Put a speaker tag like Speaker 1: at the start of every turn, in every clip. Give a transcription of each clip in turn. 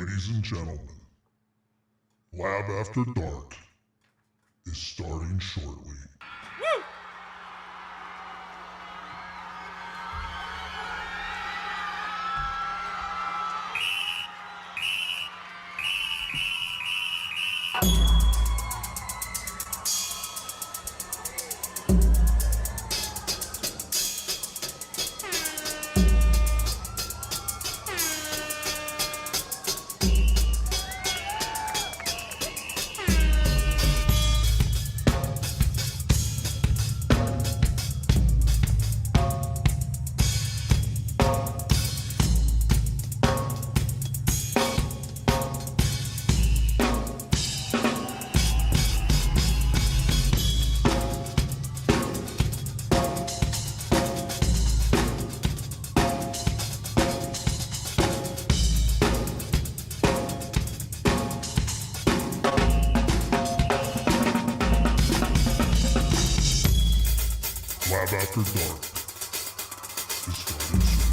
Speaker 1: Ladies and gentlemen, Lab After Dark is starting shortly. Lab After Dark is starting soon.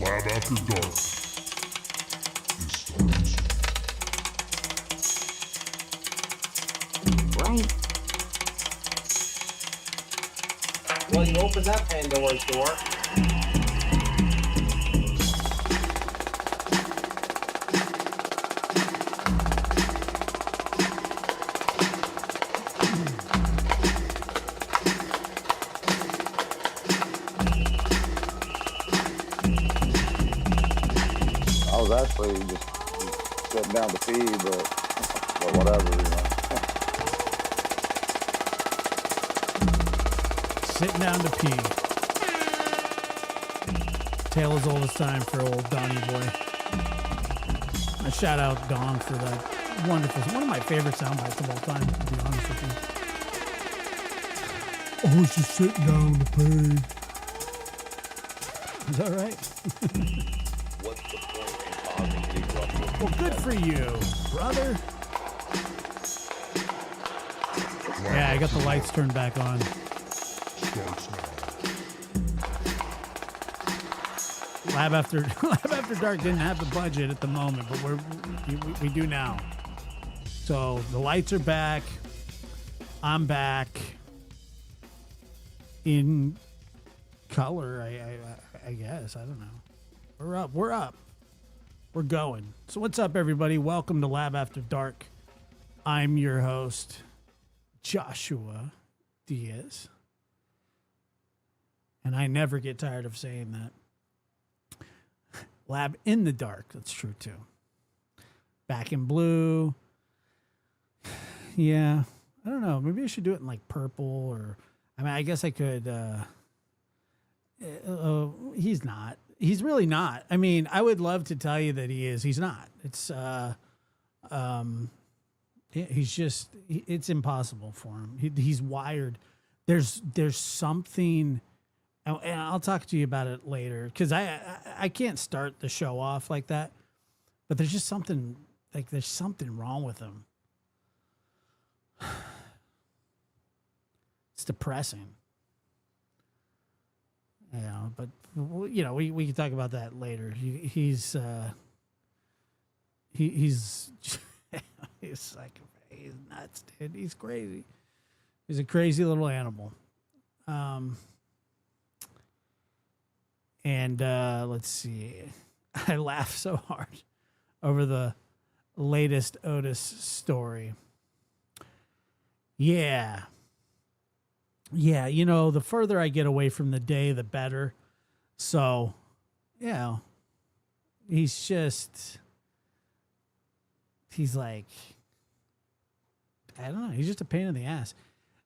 Speaker 1: Lab After Dark is starting soon.
Speaker 2: Right.
Speaker 3: Well, you opened that Pandora's door.
Speaker 4: I was actually just sitting down to pee, but whatever, you know.
Speaker 5: Sitting down to pee. Tale as old as time for old Donnie boy. I shout out Don for that wonderful, one of my favorite sound bites of all time, to be honest with you. I was just sitting down to pee. Is that right?
Speaker 6: What's the point in causing the eruption?
Speaker 5: Well, good for you, brother. Yeah, I got the lights turned back on.
Speaker 1: Starts now.
Speaker 5: Lab After Dark didn't have the budget at the moment, but we do now. So the lights are back. I'm back. in color, I guess. I don't know. We're up. We're up. We're going. So what's up, everybody? Welcome to Lab After Dark. I'm your host, Joshua Diaz. And I never get tired of saying that. Lab in the dark. That's true, too. Back in blue. Yeah. I don't know. Maybe I should do it in like purple or... I mean, I guess I could... he's not. He's really not. I mean, I would love to tell you that he is. He's not. It's... he's just... It's impossible for him. He's wired. There's something... And I'll talk to you about it later because I can't start the show off like that. But there's just something... Like, there's something wrong with him. It's depressing. You know, but, you know, we can talk about that later. He's he's like, he's nuts, dude. He's crazy. He's a crazy little animal. And let's see. I laugh so hard over the latest Otis story. Yeah, you know, the further I get away from the day, the better. So, you know, he's like, I don't know. He's just a pain in the ass.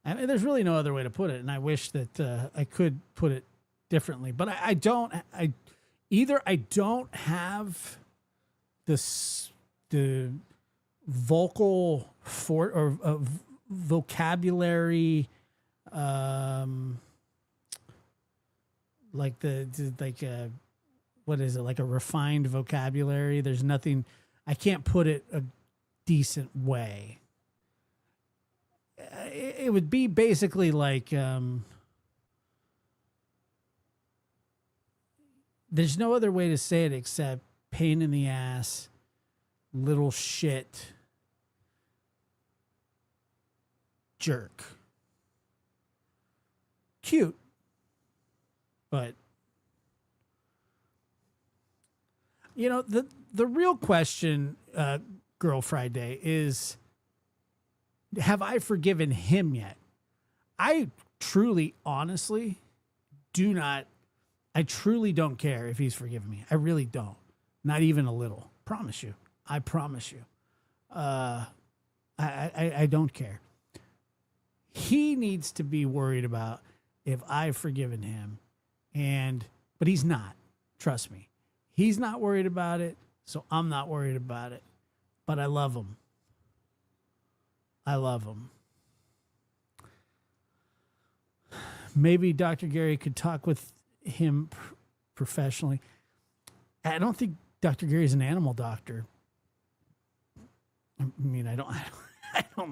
Speaker 5: I mean, there's really no other way to put it. And I wish that I could put it differently, but I don't have the vocal vocabulary, like what is it, like a refined vocabulary. There's nothing, I can't put it a decent way. It would be basically like, there's no other way to say it except pain in the ass, little shit, jerk. Cute, but you know, the real question, Girl Friday, is, have I forgiven him yet? I truly, honestly do not. I truly don't care if he's forgiven me. I really don't. Not even a little. Promise you. I promise you. I don't care. He needs to be worried about if I've forgiven him, but he's not. Trust me. He's not worried about it, so I'm not worried about it. But I love him. I love him. Maybe Dr. Gary could talk with him professionally. I don't think Dr. Gary's an animal doctor. I mean, I don't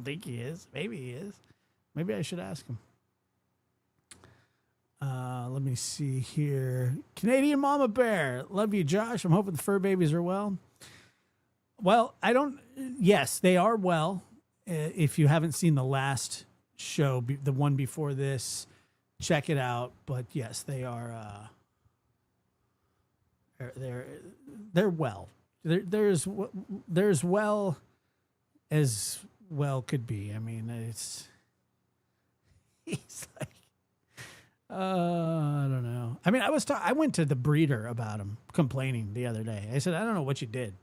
Speaker 5: think he is. Maybe he is. Maybe I should ask him. Let me see here. Canadian Mama Bear. Love you, Josh. I'm hoping the fur babies are well. Well, yes, they are well. If you haven't seen the last show, the one before this, check it out. But yes, they are. They're well. There's well as well could be. I mean, he's like, I don't know. I mean, I went to the breeder about him complaining the other day. I said, I don't know what you did.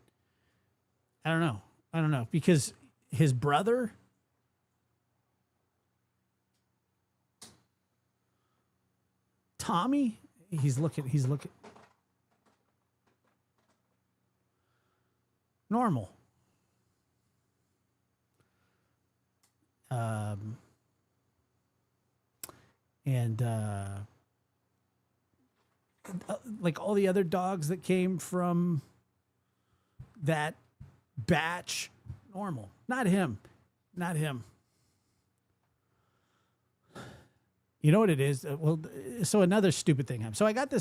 Speaker 5: I don't know because his brother, Tommy, he's looking normal. Like all the other dogs that came from that batch, normal. Not him. You know what it is? Well, so another stupid thing happened. So I got a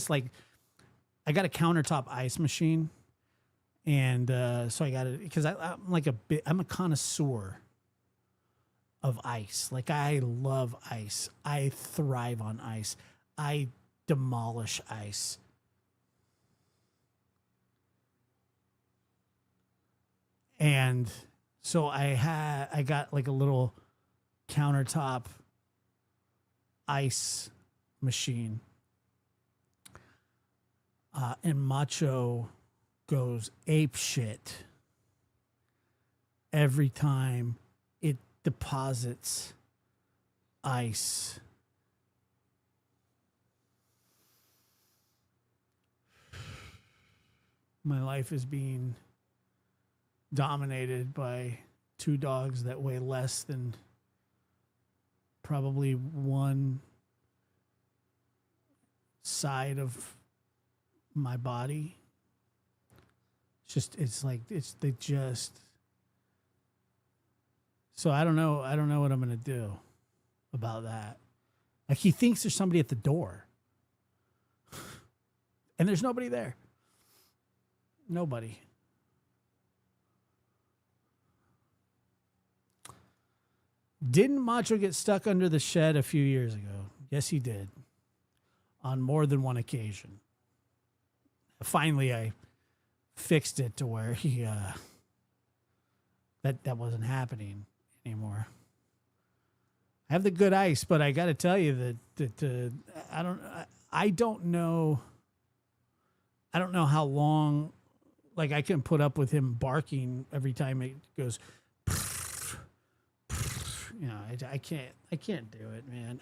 Speaker 5: countertop ice machine, and so I got it because I'm a connoisseur of ice. Like, I love ice. I thrive on ice. I demolish ice. And so I got like a little countertop ice machine. And Macho goes ape shit every time it deposits ice. My life is being dominated by two dogs that weigh less than probably one side of my body. So I don't know what I'm gonna do about that. Like, he thinks there's somebody at the door. And there's nobody there. Nobody. Didn't Macho get stuck under the shed a few years ago? Yes, he did. On more than one occasion. Finally, I fixed it to where he that wasn't happening anymore. I have the good ice, but I got to tell you that I don't know how long. Like, I can put up with him barking every time it goes. You know, I can't do it, man.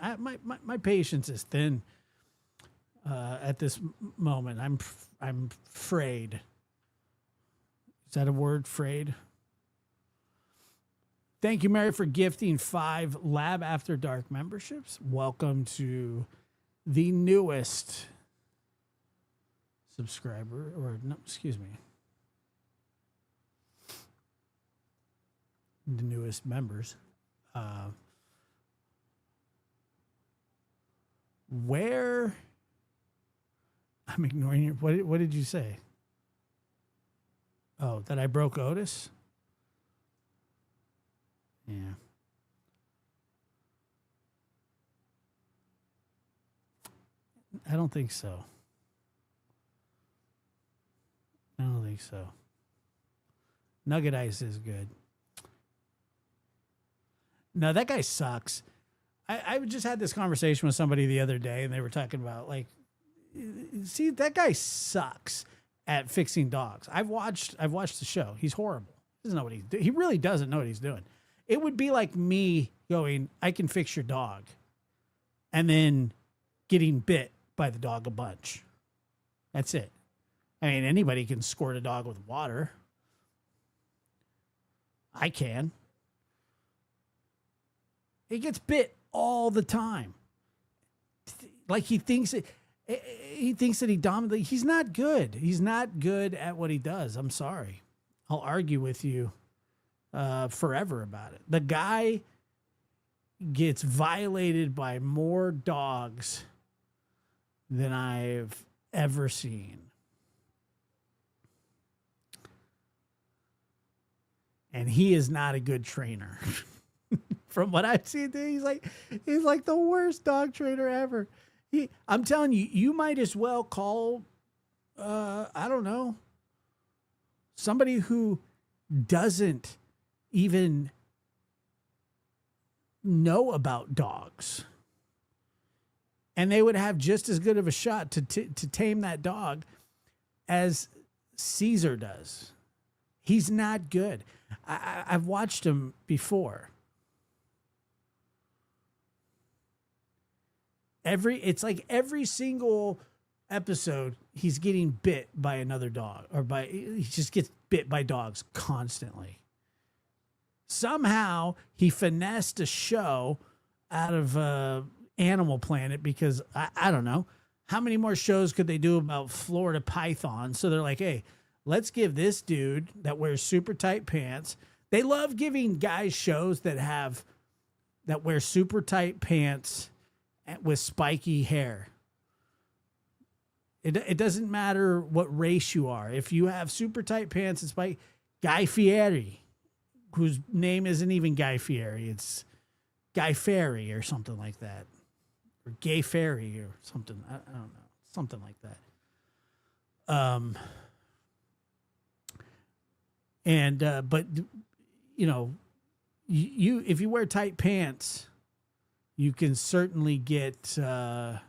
Speaker 5: My patience is thin at this moment. I'm frayed. Is that a word, frayed? Thank you, Mary, for gifting 5 Lab After Dark memberships. Welcome to the newest subscriber, or no, excuse me, the newest members. Where I'm ignoring you. What did you say? Oh, that I broke Otis? Yeah. I don't think so. I don't think so. Nugget Ice is good. No, that guy sucks. I just had this conversation with somebody the other day, and they were talking about, like, see, that guy sucks at fixing dogs. I've watched the show. He's horrible. He doesn't know what he's doing. He really doesn't know what he's doing. It would be like me going, I can fix your dog, and then getting bit by the dog a bunch. That's it. I mean, anybody can squirt a dog with water. I can. He gets bit all the time. Like, he thinks that he dominates. He's not good. He's not good at what he does. I'm sorry. I'll argue with you forever about it. The guy gets violated by more dogs than I've ever seen. And he is not a good trainer. From what I've seen, he's like the worst dog trainer ever. I'm telling you, you might as well call, I don't know, somebody who doesn't even know about dogs. And they would have just as good of a shot to tame that dog as Caesar does. He's not good. I've watched him before. It's like every single episode, he's getting bit by another dog, he just gets bit by dogs constantly. Somehow he finessed a show out of Animal Planet, because I don't know how many more shows could they do about Florida pythons. So they're like, hey, let's give this dude that wears super tight pants. They love giving guys shows that wear super tight pants with spiky hair. It doesn't matter what race you are. If you have super tight pants and spiky, Guy Fieri, whose name isn't even Guy Fieri, it's Guy Ferry or something like that, or Gay Ferry or something. I don't know, something like that. But you know, you if you wear tight pants, you can certainly get a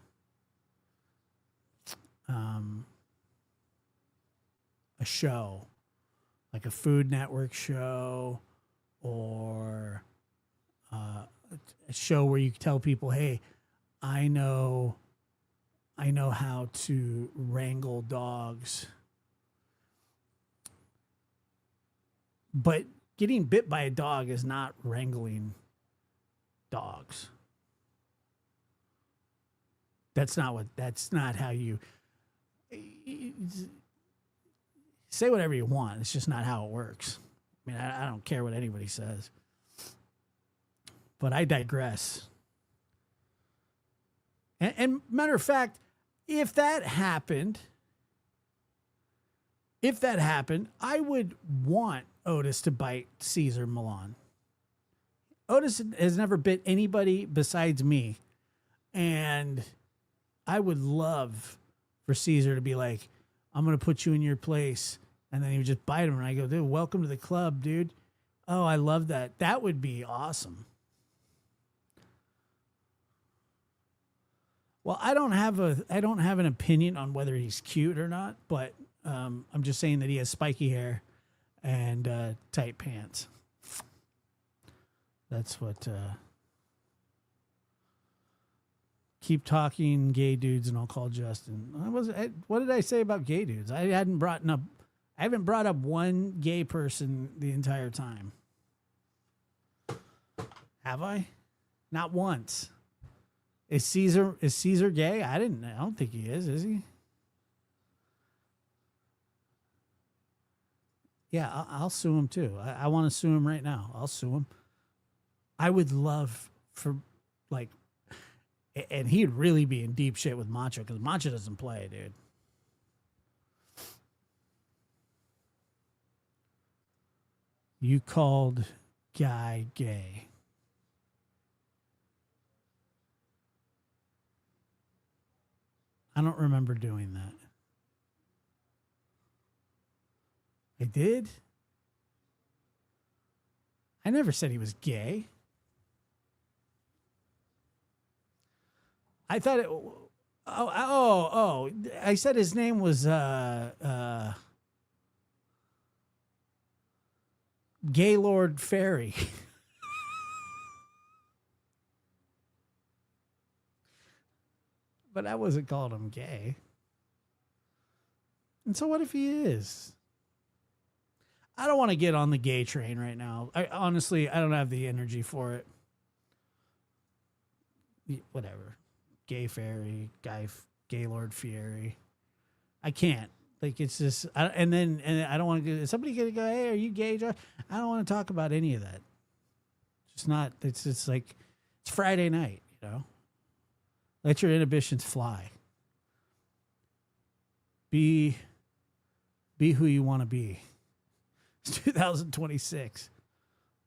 Speaker 5: show, like a Food Network show, or a show where you tell people, "Hey, I know how to wrangle dogs." But getting bit by a dog is not wrangling dogs. That's not how you say whatever you want. It's just not how it works. I mean, I don't care what anybody says. But I digress. And matter of fact, if that happened, I would want Otis to bite Cesar Millan. Otis has never bit anybody besides me. And I would love for Cesar to be like, I'm going to put you in your place. And then he would just bite him. And I go, dude, welcome to the club, dude. Oh, I love that. That would be awesome. Well, I don't have an opinion on whether he's cute or not, but I'm just saying that he has spiky hair and tight pants. That's what. Keep talking gay dudes, and I'll call Justin. What did I say about gay dudes? I haven't brought up one gay person the entire time. Have I? Not once. Is Cesar gay? I don't think he is he? Yeah, I'll sue him too. I want to sue him right now. I'll sue him. I would love for, like, and he'd really be in deep shit with Macho because Macho doesn't play, dude. You called Guy gay. I don't remember doing that. I did? I never said he was gay. I thought it. Oh! I said his name was Gaylord Ferry. But I wasn't calling him gay. And so what if he is? I don't want to get on the gay train right now. I don't have the energy for it. Whatever. Gay Fairy, Gaylord Fieri. I can't. Like, it's just, and I don't want to go, is somebody going to go, hey, are you gay, Josh? I don't want to talk about any of that. It's not, it's just like, it's Friday night, you know? Let your inhibitions fly. Be who you want to be. It's 2026.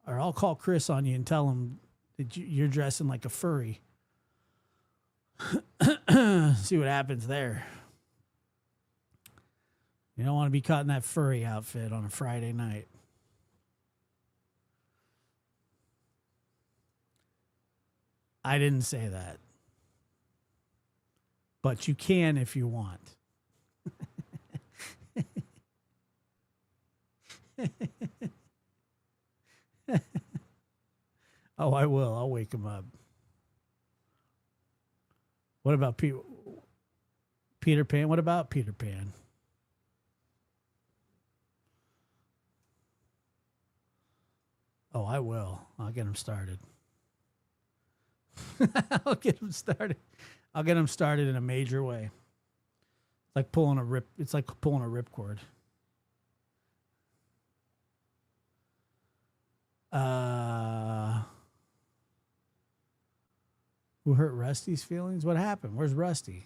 Speaker 5: Or I'll call Chris on you and tell him that you're dressing like a furry. See what happens there. You don't want to be caught in that furry outfit on a Friday night. I didn't say that. But you can if you want. Oh, I will. I'll wake him up. What about Peter Pan? What about Peter Pan? Oh, I will. I'll get him started. I'll get him started. I'll get him started in a major way. It's like pulling a ripcord. Who hurt Rusty's feelings? What happened? Where's Rusty?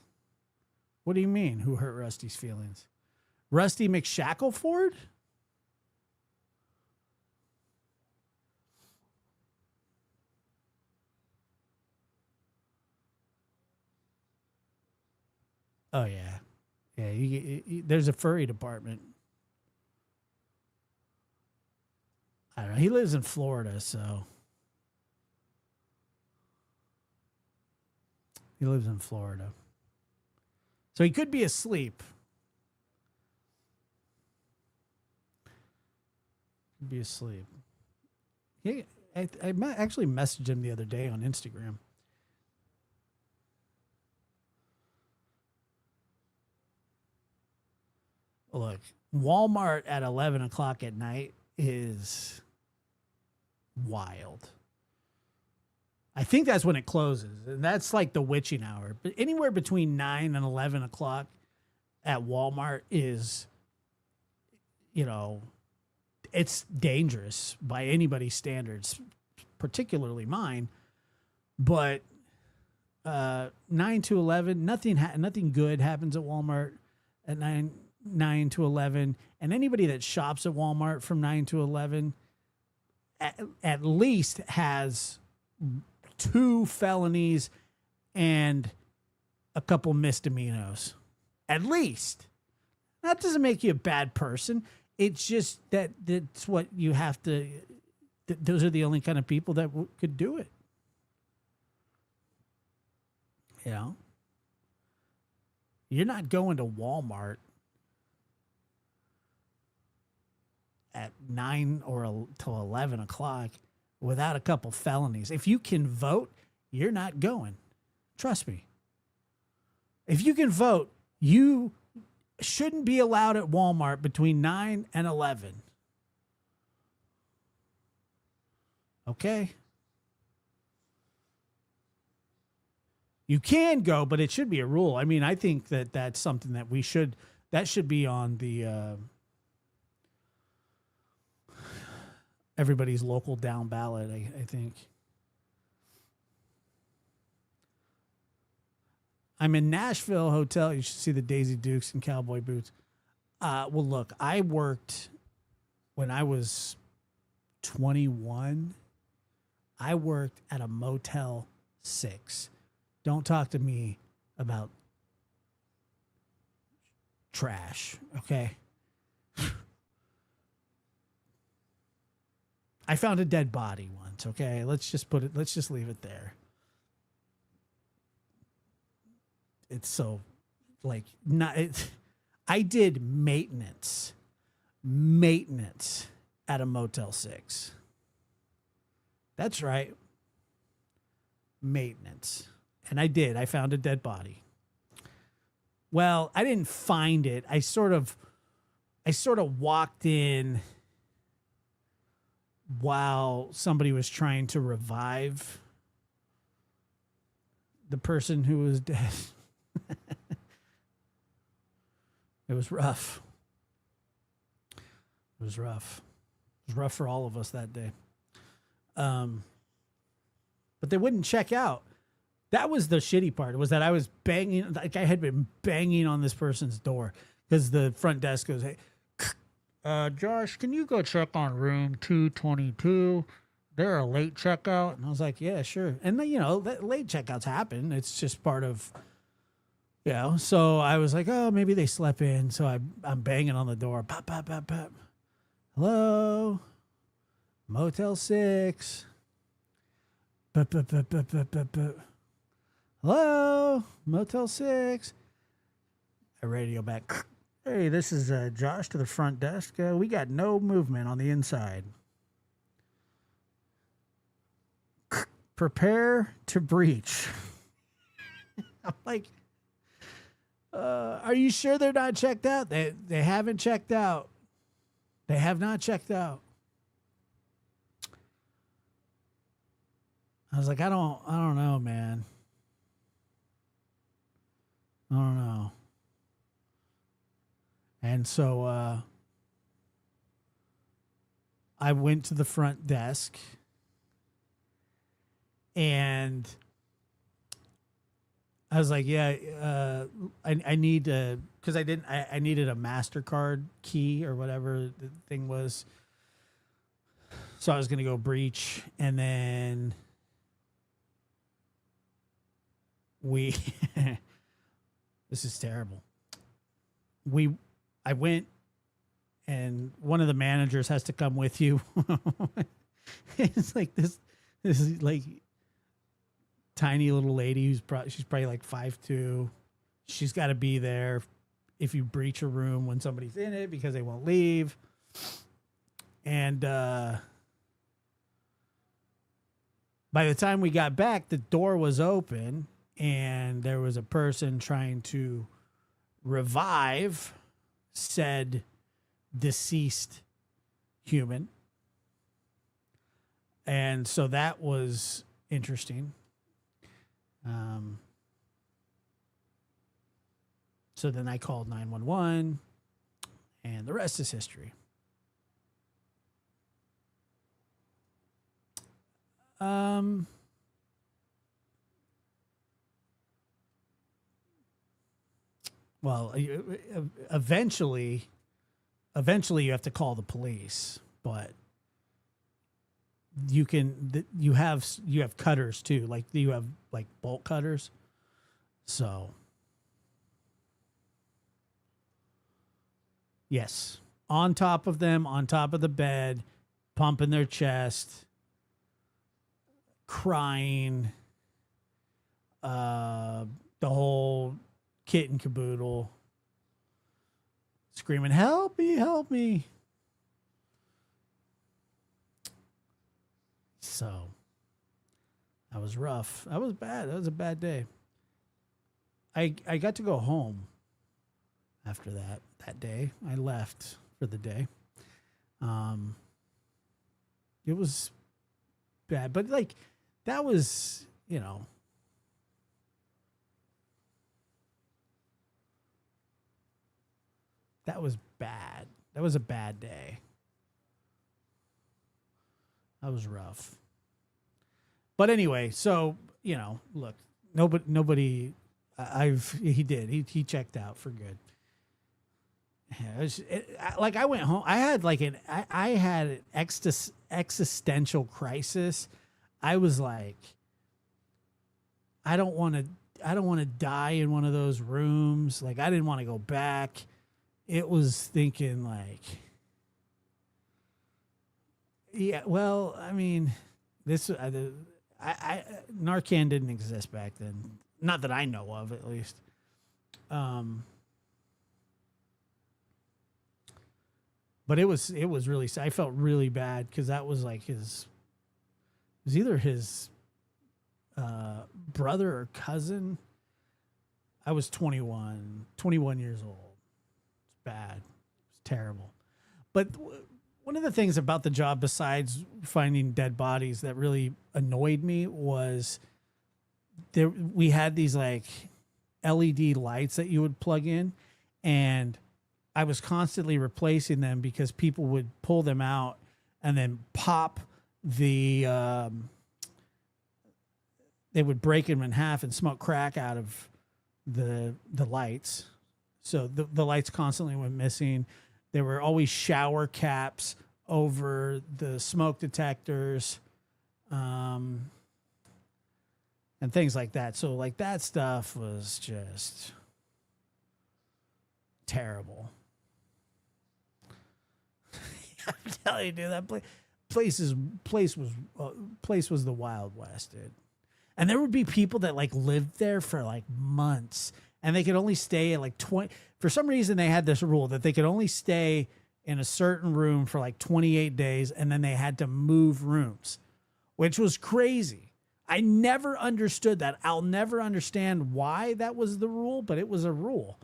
Speaker 5: What do you mean, who hurt Rusty's feelings? Rusty McShackleford? Oh yeah, yeah. There's a furry department. I don't know. He lives in Florida, so he lives in Florida. So he could be asleep. Could be asleep. Actually messaged him the other day on Instagram. Look, Walmart at 11 o'clock at night is wild. I think that's when it closes. And that's like the witching hour. But anywhere between 9 and 11 o'clock at Walmart is, you know, it's dangerous by anybody's standards, particularly mine. But 9 to 11, nothing good happens at Walmart at 9 to 11. And anybody that shops at Walmart from 9 to 11 at least has 2 felonies and a couple misdemeanors. At least. That doesn't make you a bad person. It's just that's what you have to. Those are the only kind of people that could do it. You know? You're not going to Walmart at 9 or till 11 o'clock without a couple felonies. If you can vote, you're not going. Trust me. If you can vote, you shouldn't be allowed at Walmart between 9 and 11. Okay? You can go, but it should be a rule. I mean, I think that that's something that that should be on the everybody's local down ballot, I think. I'm in Nashville hotel. You should see the Daisy Dukes and cowboy boots. Well, look, I worked when I was 21. I worked at a Motel 6. Don't talk to me about trash, okay? I found a dead body once, okay? Let's just leave it there. It's so like I did maintenance at a Motel 6. That's right. Maintenance. And I found a dead body. Well, I didn't find it. I sort of walked in while somebody was trying to revive the person who was dead. It was rough. It was rough. It was rough for all of us that day. But they wouldn't check out. That was the shitty part, was that I was banging, like I had been banging on this person's door because the front desk goes, hey, Josh, can you go check on room 222? They're a late checkout. And I was like, yeah, sure. And you know, late checkouts happen. It's just part of, you know, so I was like, oh, maybe they slept in. So I'm banging on the door. Pop, pop, pop, pop. Hello? Motel 6. Pop, pop, pop, pop, pop, pop, pop. Hello? Motel 6. I radio back. Hey, this is Josh to the front desk. We got no movement on the inside. Prepare to breach. I'm like, are you sure they're not checked out? They haven't checked out. They have not checked out. I was like, I don't know, man. I don't know. And so I went to the front desk and I was like, yeah, I need to, because I needed a MasterCard key or whatever the thing was. So I was going to go breach, and then we This is terrible. I went, and one of the managers has to come with you. It's like this is like tiny little lady she's probably like 5'2". She's got to be there if you breach a room when somebody's in it because they won't leave. And by the time we got back, the door was open and there was a person trying to revive said deceased human. And so that was interesting. So then I called 911 and the rest is history. Well, eventually you have to call the police, but you have cutters too, like you have like bolt cutters. So yes, on top of them, on top of the bed, pumping their chest, crying, the whole kit and caboodle, screaming, "Help me, help me." So that was rough. That was bad. That was a bad day. I got to go home after that day. I left for the day. It was bad, but like that was, that was bad. That was a bad day. That was rough. But anyway, so, look, nobody he checked out for good. Yeah, like I went home, I had an existential crisis. I was like, I don't want to die in one of those rooms. Like I didn't want to go back. It was thinking like, yeah, well, I mean, Narcan didn't exist back then. Not that I know of, at least. But it was really sad. I felt really bad because that was like it was either his brother or cousin. I was 21 years old. It's bad. It's terrible. But one of the things about the job, besides finding dead bodies, that really annoyed me was we had these like LED lights that you would plug in, and I was constantly replacing them because people would pull them out and then pop they would break them in half and smoke crack out of the lights. So the lights constantly went missing. There were always shower caps over the smoke detectors, and things like that. So like that stuff was just terrible. I'm telling you, dude, that place was the Wild West, dude. And there would be people that like lived there for like months, and they could only stay at like 20. For some reason, they had this rule that they could only stay in a certain room for like 28 days, and then they had to move rooms, which was crazy. I never understood that. I'll never understand why that was the rule, but it was a rule.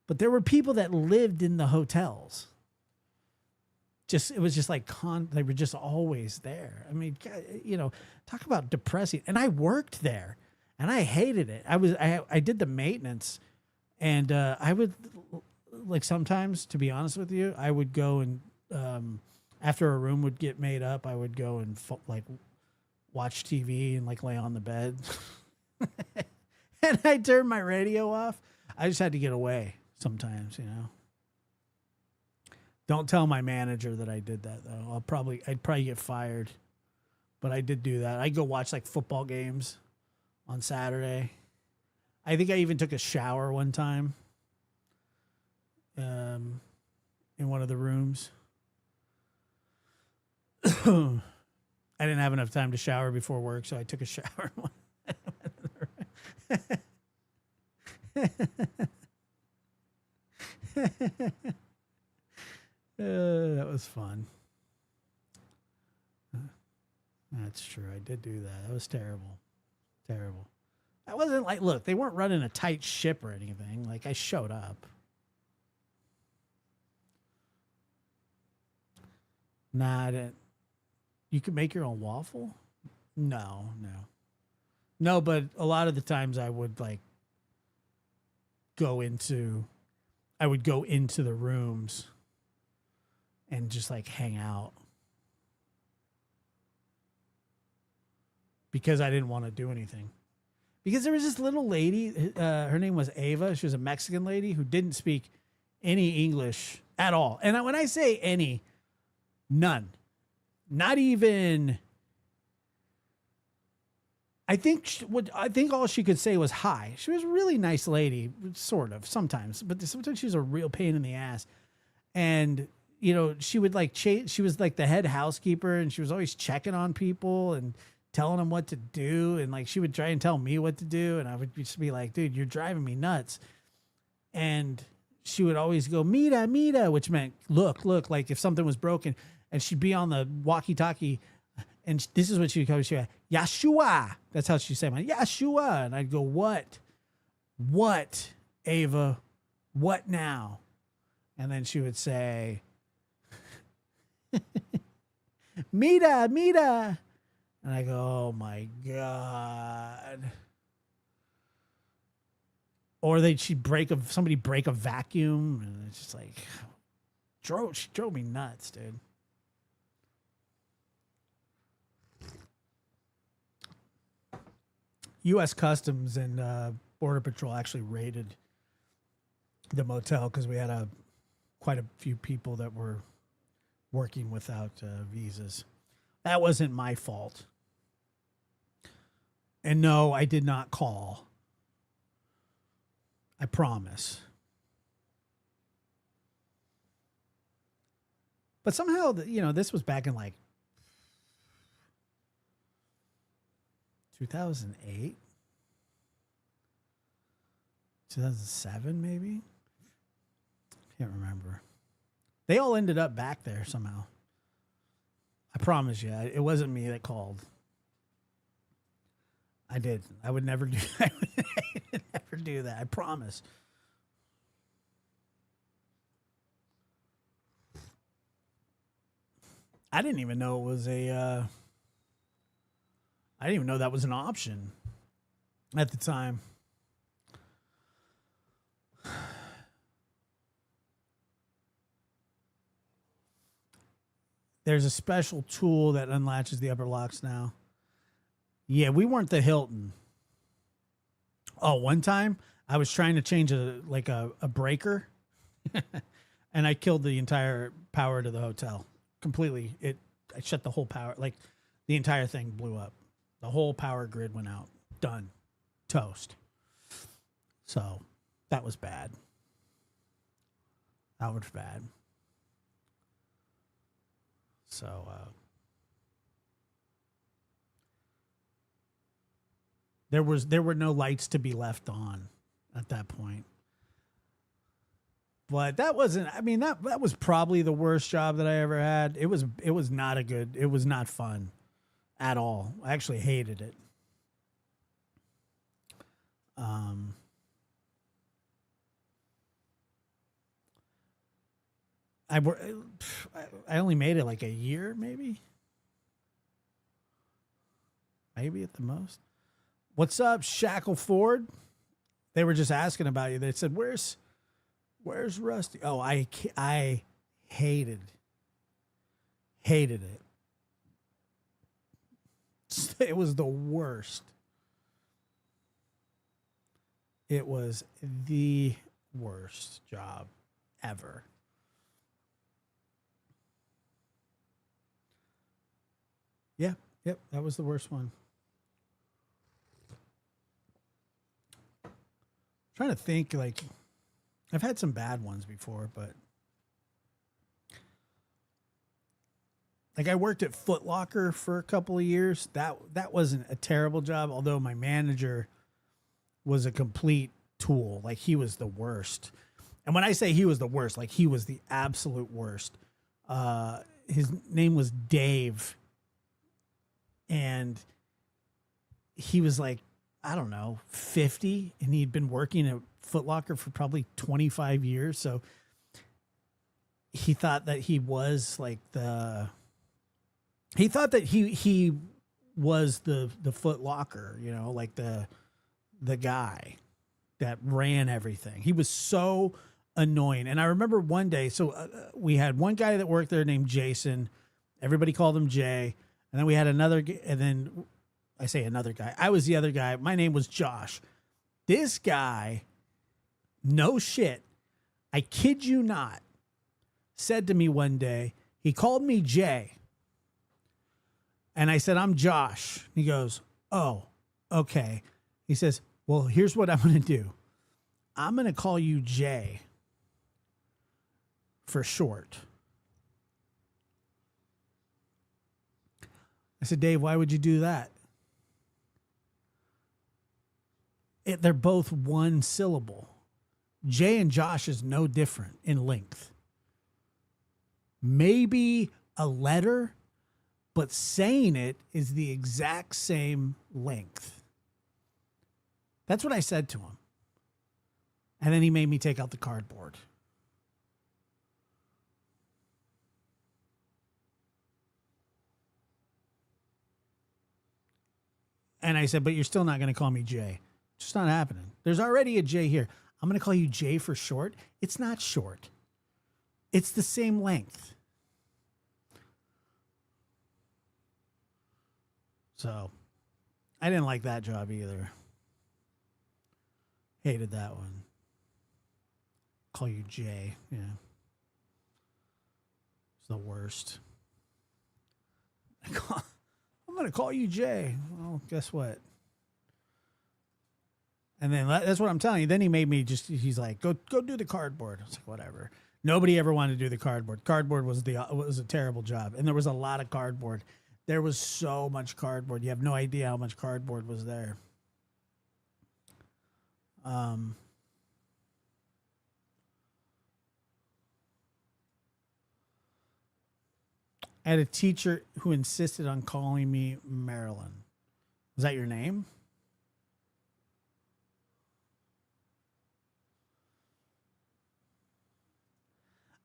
Speaker 5: But there were people that lived in the hotels. It was just like they were just always there. I mean, talk about depressing. And I worked there, and I hated it. I did the maintenance, and I would like sometimes, to be honest with you, I would go and after a room would get made up, I would go and like watch TV and like lay on the bed, and I turned my radio off. I just had to get away sometimes, Don't tell my manager that I did that though. I'd probably get fired. But I did do that. I'd go watch like football games on Saturday. I think I even took a shower one time in one of the rooms. I didn't have enough time to shower before work, so I took a shower. That was fun. That's true. I did do that. That was terrible. Terrible. That wasn't like, look, they weren't running a tight ship or anything. Like, I showed up. Nah, I didn't. You could make your own waffle? No. No, but a lot of the times I would like go into the rooms and just like hang out because I didn't want to do anything. Because there was this little lady, her name was Ava. She was a Mexican lady who didn't speak any English at all. And when I say any, none. Not even. I think all she could say was hi. She was a really nice lady, sort of, sometimes. But sometimes she was a real pain in the ass. And, you know, she would like she was like the head housekeeper, and she was always checking on people and telling them what to do. And like she would try and tell me what to do. And I would just be like, dude, you're driving me nuts. And she would always go, mira, mira, which meant look, like if something was broken. And she'd be on the walkie-talkie, and this is what she would go, she would, Yeshua. That's how she said, Yeshua. And I'd go, what? What, Ava? What now? And then she would say, Mira, mira. And I go, oh my God. Or somebody break a vacuum, and it's just like, she drove me nuts, dude. U.S. Customs and Border Patrol actually raided the motel because we had quite a few people that were working without visas. That wasn't my fault. And no, I did not call. I promise. But somehow, this was back in like 2008, 2007, maybe. Can't remember. They all ended up back there somehow. I promise you, it wasn't me that called. I did. I would never do. I would never do that. I promise. I didn't even know it was I didn't even know that was an option at the time. There's a special tool that unlatches the upper locks now. Yeah, we weren't the Hilton. Oh, one time I was trying to change a breaker and I killed the entire power to the hotel completely. I shut the whole power, like the entire thing blew up. The whole power grid went out. Done. Toast. So that was bad. That was bad. So, there were no lights to be left on at that point. But that wasn't, that was probably the worst job that I ever had. It was not fun at all. I actually hated it. I only made it like a year, maybe at the most. What's up, Shackle Ford? They were just asking about you. They said, "Where's Rusty?" Oh, I hated it. It was the worst. It was the worst job ever. Yeah, yep, that was the worst one. Trying to think, like, I've had some bad ones before, but like I worked at Foot Locker for a couple of years. That wasn't a terrible job, although my manager was a complete tool. Like he was the worst. And when I say he was the worst, like he was the absolute worst. His name was Dave. And he was like, I don't know, 50, and he'd been working at Foot Locker for probably 25 years. So he thought that he was like he thought that he was the Foot Locker, you know, like the guy that ran everything. He was so annoying. And I remember one day, so we had one guy that worked there named Jason. Everybody called him Jay. And then we had another, and then I say another guy. I was the other guy. My name was Josh. This guy, no shit, I kid you not, said to me one day, he called me Jay. And I said, I'm Josh. He goes, oh, okay. He says, well, here's what I'm going to do. I'm going to call you Jay for short. I said, Dave, why would you do that? They're both one syllable. Jay and Josh is no different in length. Maybe a letter, but saying it is the exact same length. That's what I said to him. And then he made me take out the cardboard. And I said, but you're still not going to call me Jay. It's just not happening. There's already a Jay here. I'm going to call you Jay for short. It's not short. It's the same length. So I didn't like that job either. Hated that one. Call you Jay. Yeah. It's the worst. I'm going to call you Jay. Well, guess what? And then that's what I'm telling you. Then he made me he's like, go do the cardboard. I was like, whatever. Nobody ever wanted to do the cardboard. Cardboard was a terrible job. And there was a lot of cardboard. There was so much cardboard. You have no idea how much cardboard was there. I had a teacher who insisted on calling me Marilyn. Was that your name?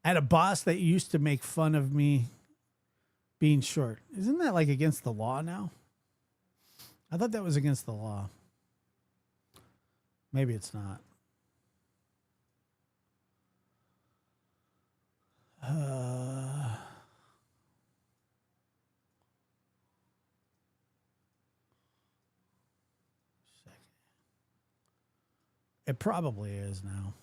Speaker 5: I had a boss that used to make fun of me being short. Isn't that like against the law now? I thought that was against the law. Maybe it's not. It probably is now.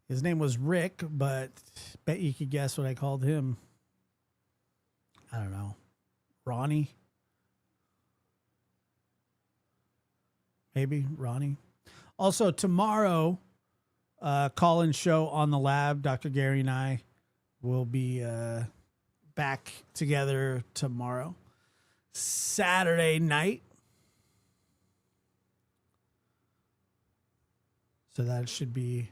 Speaker 5: His name was Rick, but bet you could guess what I called him. I don't know. Ronnie? Maybe Ronnie. Also, tomorrow, call-in show on the lab. Dr. Gary and I will be back together tomorrow. Saturday night. So that should be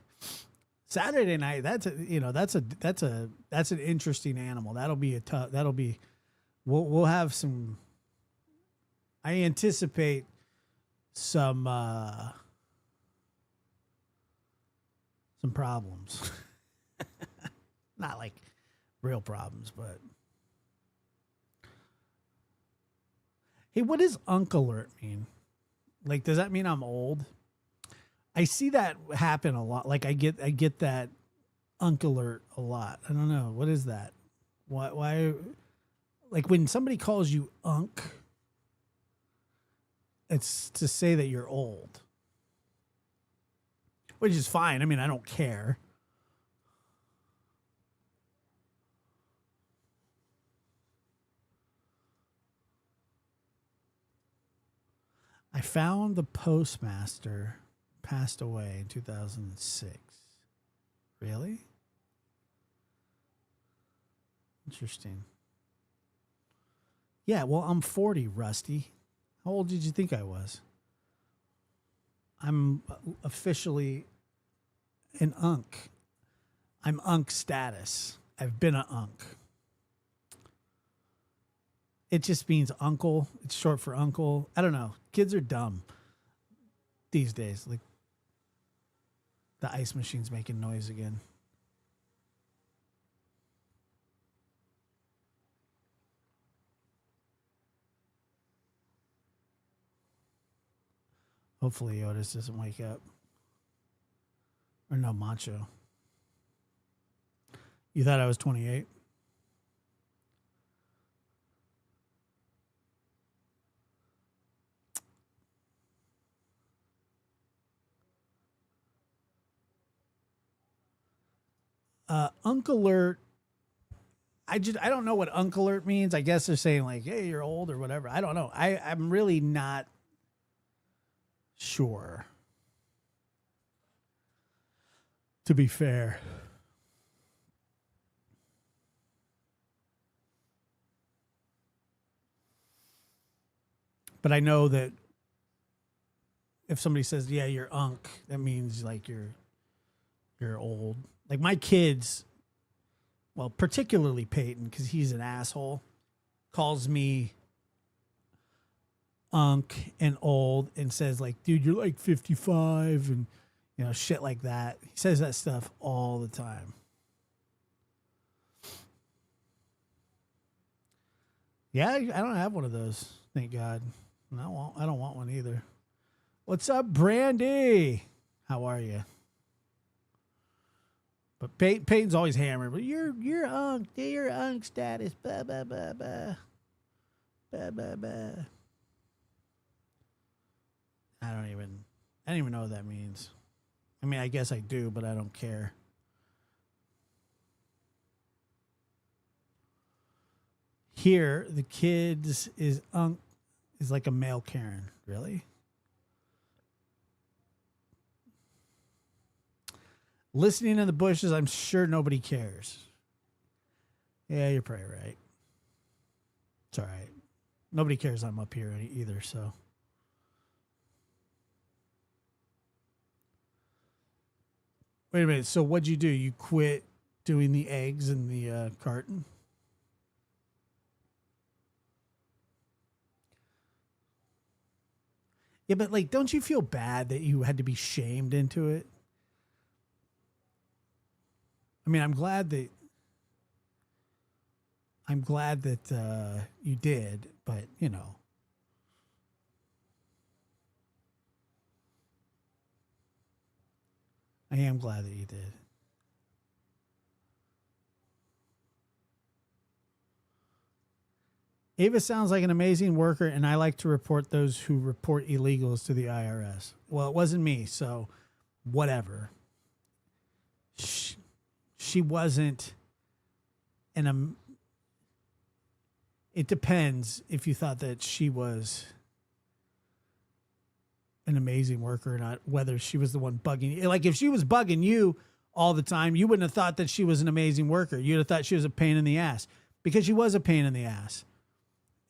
Speaker 5: Saturday night. That's an interesting animal. We'll have some. I anticipate some problems. Not like real problems, but hey, what does Unk Alert mean? Like, does that mean I'm old? I see that happen a lot. Like I get that Unk Alert a lot. I don't know. What is that? Why like when somebody calls you Unk, it's to say that you're old. which is fine. I mean, I don't care. I found the postmaster passed away in 2006. Really? Interesting. Yeah, well, I'm 40, Rusty. How old did you think I was? I'm officially an unk. I'm unk status. I've been an unk. It just means uncle. It's short for uncle. I don't know. Kids are dumb these days. Like the ice machine's making noise again. Hopefully Otis doesn't wake up. Or no, Macho. You thought I was 28? Unk alert. I don't know what unk alert means. I guess they're saying like, hey, you're old or whatever. I don't know. I'm really not sure. To be fair. But I know that if somebody says, yeah, you're unk, that means like you're old. Like my kids, well, particularly Peyton, because he's an asshole, calls me unk and old and says like, dude, you're like 55 and, you know, shit like that. He says that stuff all the time. Yeah, I don't have one of those. Thank God. No, I don't want one either. What's up, Brandy? How are you? But Peyton's always hammered. But you're unk. You're unk status. Blah blah blah blah. Blah blah blah. I don't even know what that means. I mean, I guess I do, but I don't care. Here, the kids is like a male Karen. Really? Listening in the bushes, I'm sure nobody cares. Yeah, you're probably right. It's all right. Nobody cares I'm up here either, so. Wait a minute. So what'd you do? You quit doing the eggs in the carton? Yeah, but like, don't you feel bad that you had to be shamed into it? I mean, I'm glad that you did, but you know. I am glad that you did. Ava sounds like an amazing worker, and I like to report those who report illegals to the IRS. Well, it wasn't me, so whatever. She wasn't it depends if you thought that she was an amazing worker or not, whether she was the one bugging you. Like if she was bugging you all the time, you wouldn't have thought that she was an amazing worker. You'd have thought she was a pain in the ass, because she was a pain in the ass.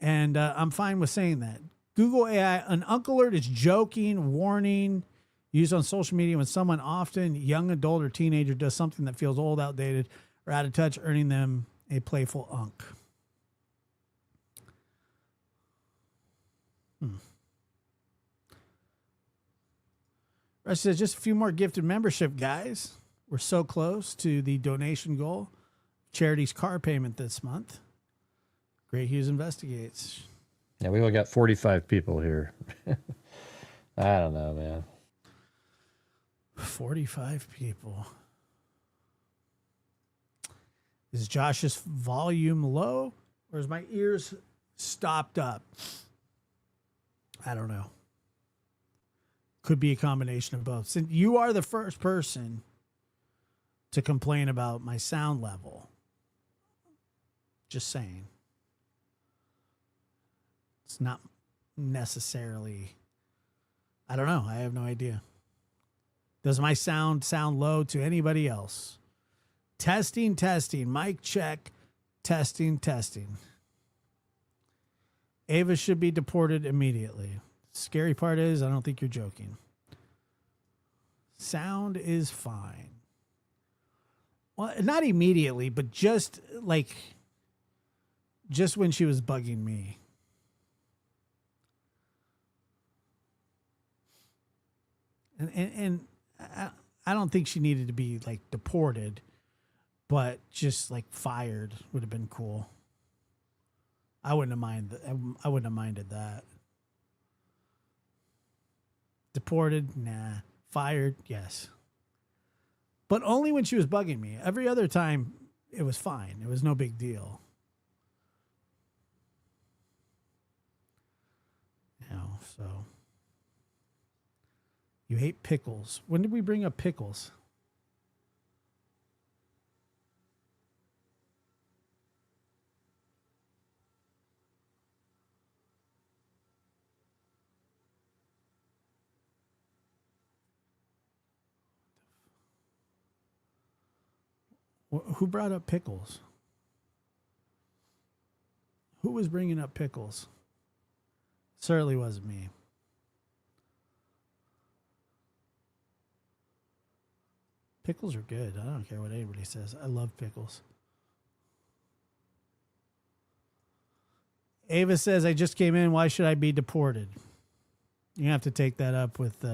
Speaker 5: And I'm fine with saying that. Google AI, an unk alert is joking, warning, used on social media when someone, often young adult or teenager, does something that feels old, outdated, or out of touch, earning them a playful unk. Rush says, just a few more gifted membership, guys. We're so close to the donation goal. Charity's car payment this month. Great Hughes Investigates.
Speaker 2: Yeah, we only got 45 people here. I don't know, man.
Speaker 5: 45 people. Is Josh's volume low, or is my ears stopped up? I don't know. could be a combination of both. Since you are the first person to complain about my sound level. Just saying. It's not necessarily, I don't know. I have no idea. Does my sound low to anybody else? Testing. Mic check. Testing. Ava should be deported immediately. Scary part is, I don't think you're joking. Sound is fine. Well, not immediately, but just when she was bugging me. And I don't think she needed to be like deported, but just like fired would have been cool. I wouldn't have minded that. Deported, nah. Fired, yes. But only when she was bugging me. Every other time, it was fine. It was no big deal. So. You hate pickles. When did we bring up pickles? Who brought up pickles? Who was bringing up pickles? Certainly wasn't me. Pickles are good. I don't care what anybody says. I love pickles. Ava says, I just came in. Why should I be deported? You have to take that up with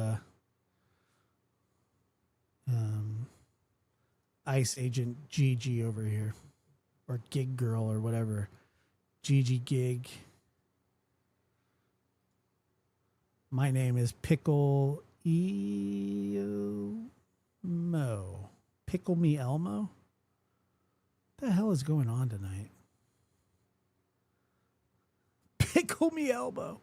Speaker 5: ICE agent Gigi over here. Or Gig Girl or whatever. Gigi Gig. My name is Pickle Mo. Pickle Me Elmo? What the hell is going on tonight? Pickle Me Elmo.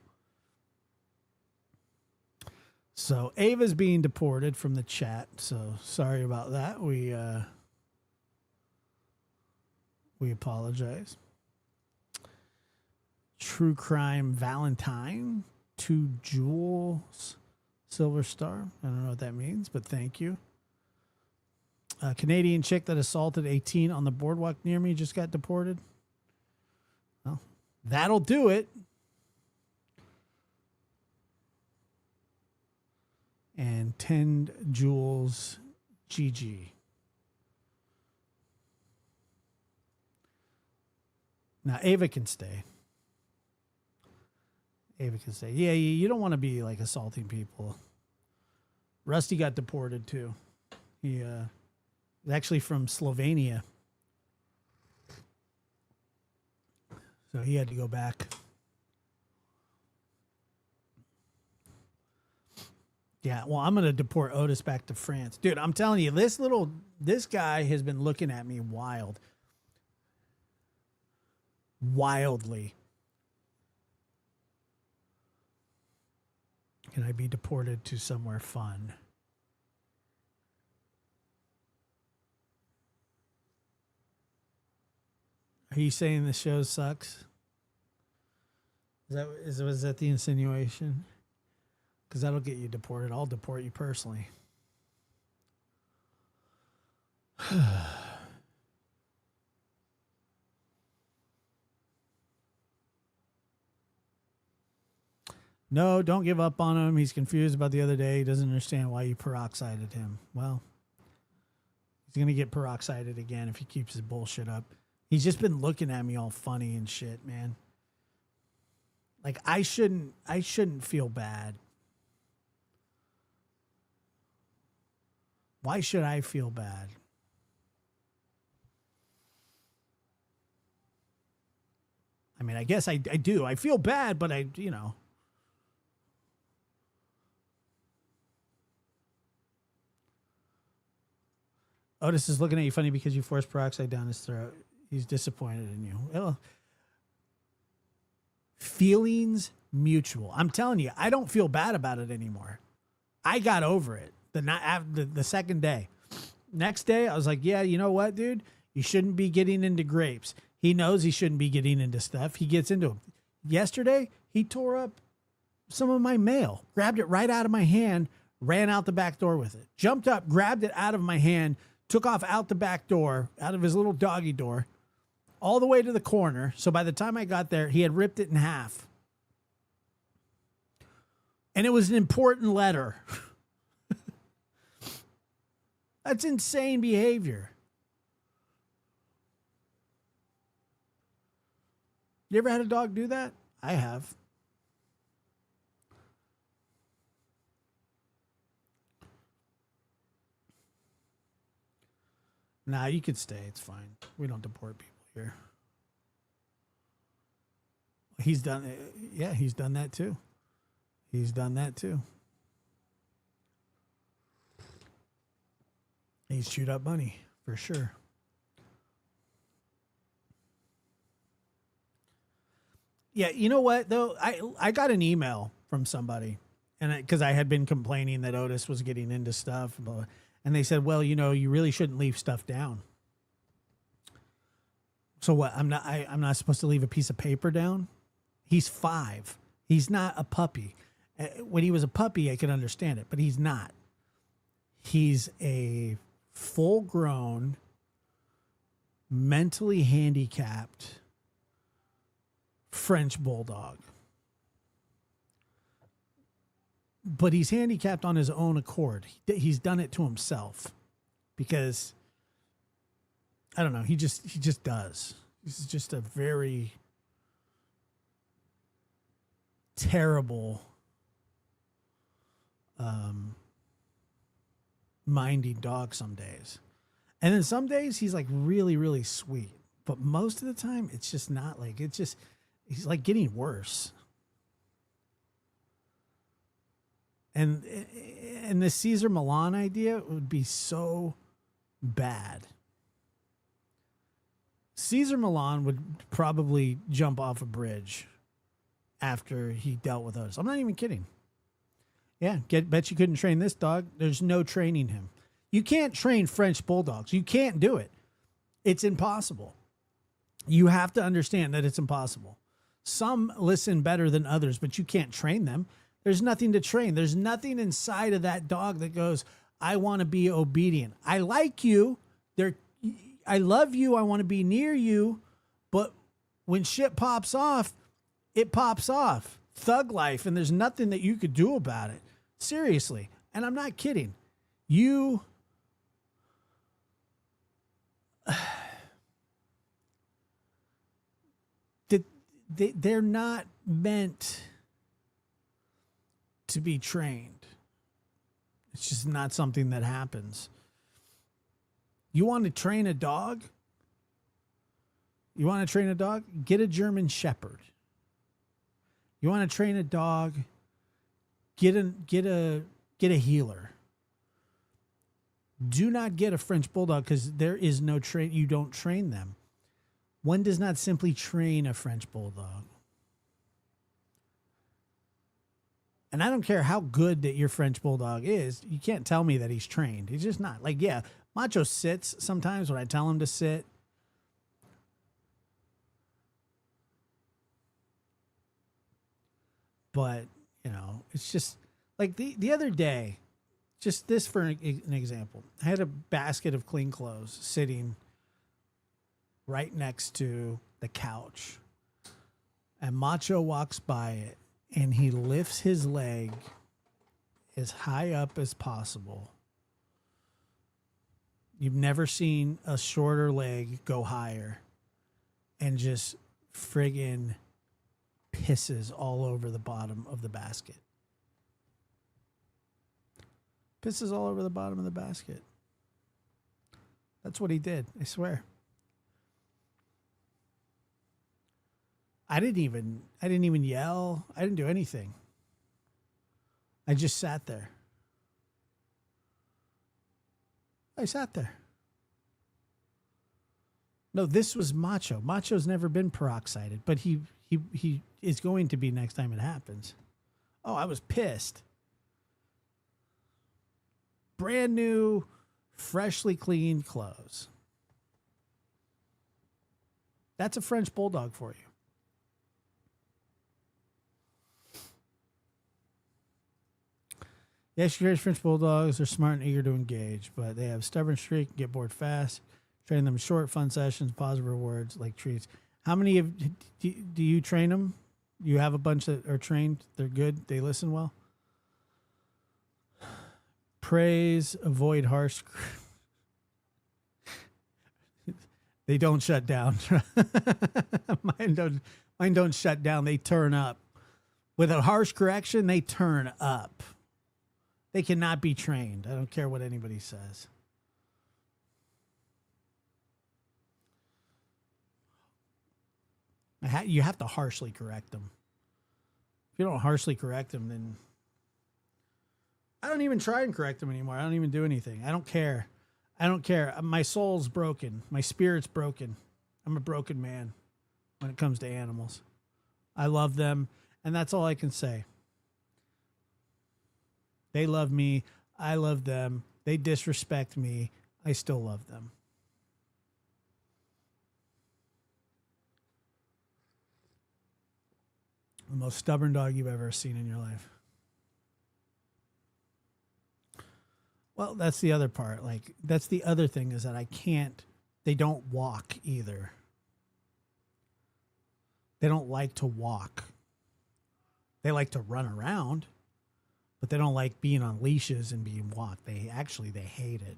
Speaker 5: So Ava's being deported from the chat. So sorry about that. We apologize. True Crime Valentine. 2 Jules Silver Star. I don't know what that means, but thank you. A Canadian chick that assaulted 18 on the boardwalk near me just got deported. Well, that'll do it. And 10 Jules GG. Now, Ava can stay. Ava can stay. Yeah, you don't want to be like assaulting people. Rusty got deported too. He actually from Slovenia. So he had to go back. Yeah, well, I'm going to deport Otis back to France. Dude, I'm telling you, this guy has been looking at me wildly. Can I be deported to somewhere fun? Are you saying the show sucks? Was that the insinuation? Because that'll get you deported. I'll deport you personally. No, don't give up on him. He's confused about the other day. He doesn't understand why you peroxided him. Well, he's going to get peroxided again if he keeps his bullshit up. He's just been looking at me all funny and shit, man. Like, I shouldn't feel bad. Why should I feel bad? I mean, I guess I do. I feel bad, but Otis is looking at you funny because you forced peroxide down his throat. He's disappointed in you. Well, feelings mutual. I'm telling you, I don't feel bad about it anymore. I got over it the second day. Next day, I was like, yeah, you know what, dude? You shouldn't be getting into grapes. He knows he shouldn't be getting into stuff. He gets into them. Yesterday, he tore up some of my mail, grabbed it right out of my hand, ran out the back door with it, jumped up, grabbed it out of my hand, took off out the back door, out of his little doggy door, all the way to the corner. So by the time I got there, he had ripped it in half. And it was an important letter. That's insane behavior. You ever had a dog do that? I have. Nah, you could stay. It's fine. We don't deport people here. He's done it. Yeah, he's done that too. He's done that too. He's chewed up money for sure. Yeah, you know what though? I got an email from somebody, and because I had been complaining that Otis was getting into stuff, and they said, "Well, you know, you really shouldn't leave stuff down." So what? I'm not supposed to leave a piece of paper down? He's 5. He's not a puppy. When he was a puppy, I could understand it, but he's not. He's a full-grown, mentally handicapped French bulldog. But he's handicapped on his own accord. He's done it to himself because, I don't know, he just does. He's just a very terrible minding dog some days. And then some days he's like really, really sweet. But most of the time it's just not like, he's like getting worse. And this Cesar Millan idea would be so bad. Cesar Millan would probably jump off a bridge after he dealt with us. I'm not even kidding. Yeah, bet you couldn't train this dog. There's no training him. You can't train French bulldogs. You can't do it. It's impossible. You have to understand that it's impossible. Some listen better than others, but you can't train them. There's nothing to train. There's nothing inside of that dog that goes, I want to be obedient. I like you. I love you. I want to be near you. But when shit pops off, it pops off. Thug life, and there's nothing that you could do about it. Seriously. And I'm not kidding. They're not meant to be trained. It's just not something that happens. You want to train a dog? Get a German Shepherd. You want to train a dog? Get a healer. Do not get a French bulldog because there is no train. You don't train them. One does not simply train a French bulldog. And I don't care how good that your French bulldog is. You can't tell me that he's trained. He's just not. Like, yeah, Macho sits sometimes when I tell him to sit. But, you know, it's just like the other day, just this for an example. I had a basket of clean clothes sitting right next to the couch. And Macho walks by it and he lifts his leg as high up as possible. You've never seen a shorter leg go higher and just friggin' pisses all over the bottom of the basket. Pisses all over the bottom of the basket. That's what he did, I swear. I didn't even yell. I didn't do anything. I just sat there. I sat there. No, this was Macho. Macho's never been peroxided, but he is going to be next time it happens. Oh, I was pissed. brand new, freshly cleaned clothes. That's a French bulldog for you. Yes, you French bulldogs are smart and eager to engage, but they have stubborn streak and get bored fast. Train them short, fun sessions, positive rewards like treats. How many do you train them? You have a bunch that are trained. They're good. They listen well. Praise, avoid harsh. They don't shut down. Mine don't shut down. They turn up. With a harsh correction, they turn up. They cannot be trained. I don't care what anybody says. You have to harshly correct them. If you don't harshly correct them, then I don't even try and correct them anymore. I don't even do anything. I don't care. I don't care. My soul's broken. My spirit's broken. I'm a broken man when it comes to animals. I love them, and that's all I can say. They love me. I love them. They disrespect me. I still love them. The most stubborn dog you've ever seen in your life. Well, that's the other part. Like, that's the other thing is that they don't walk either. They don't like to walk. They like to run around, but they don't like being on leashes and being walked. They hate it.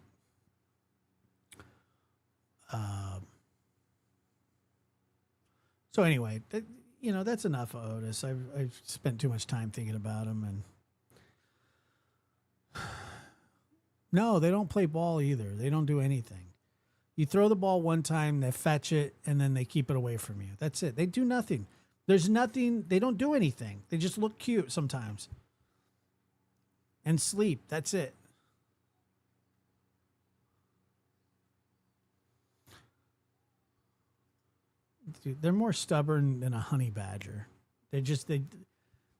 Speaker 5: So anyway, that's enough of Otis. I've spent too much time thinking about him, and no, they don't play ball either. They don't do anything. You throw the ball one time, they fetch it, and then they keep it away from you. That's it. They do nothing. There's nothing. They don't do anything. They just look cute sometimes. And sleep. That's it. Dude, they're more stubborn than a honey badger. They're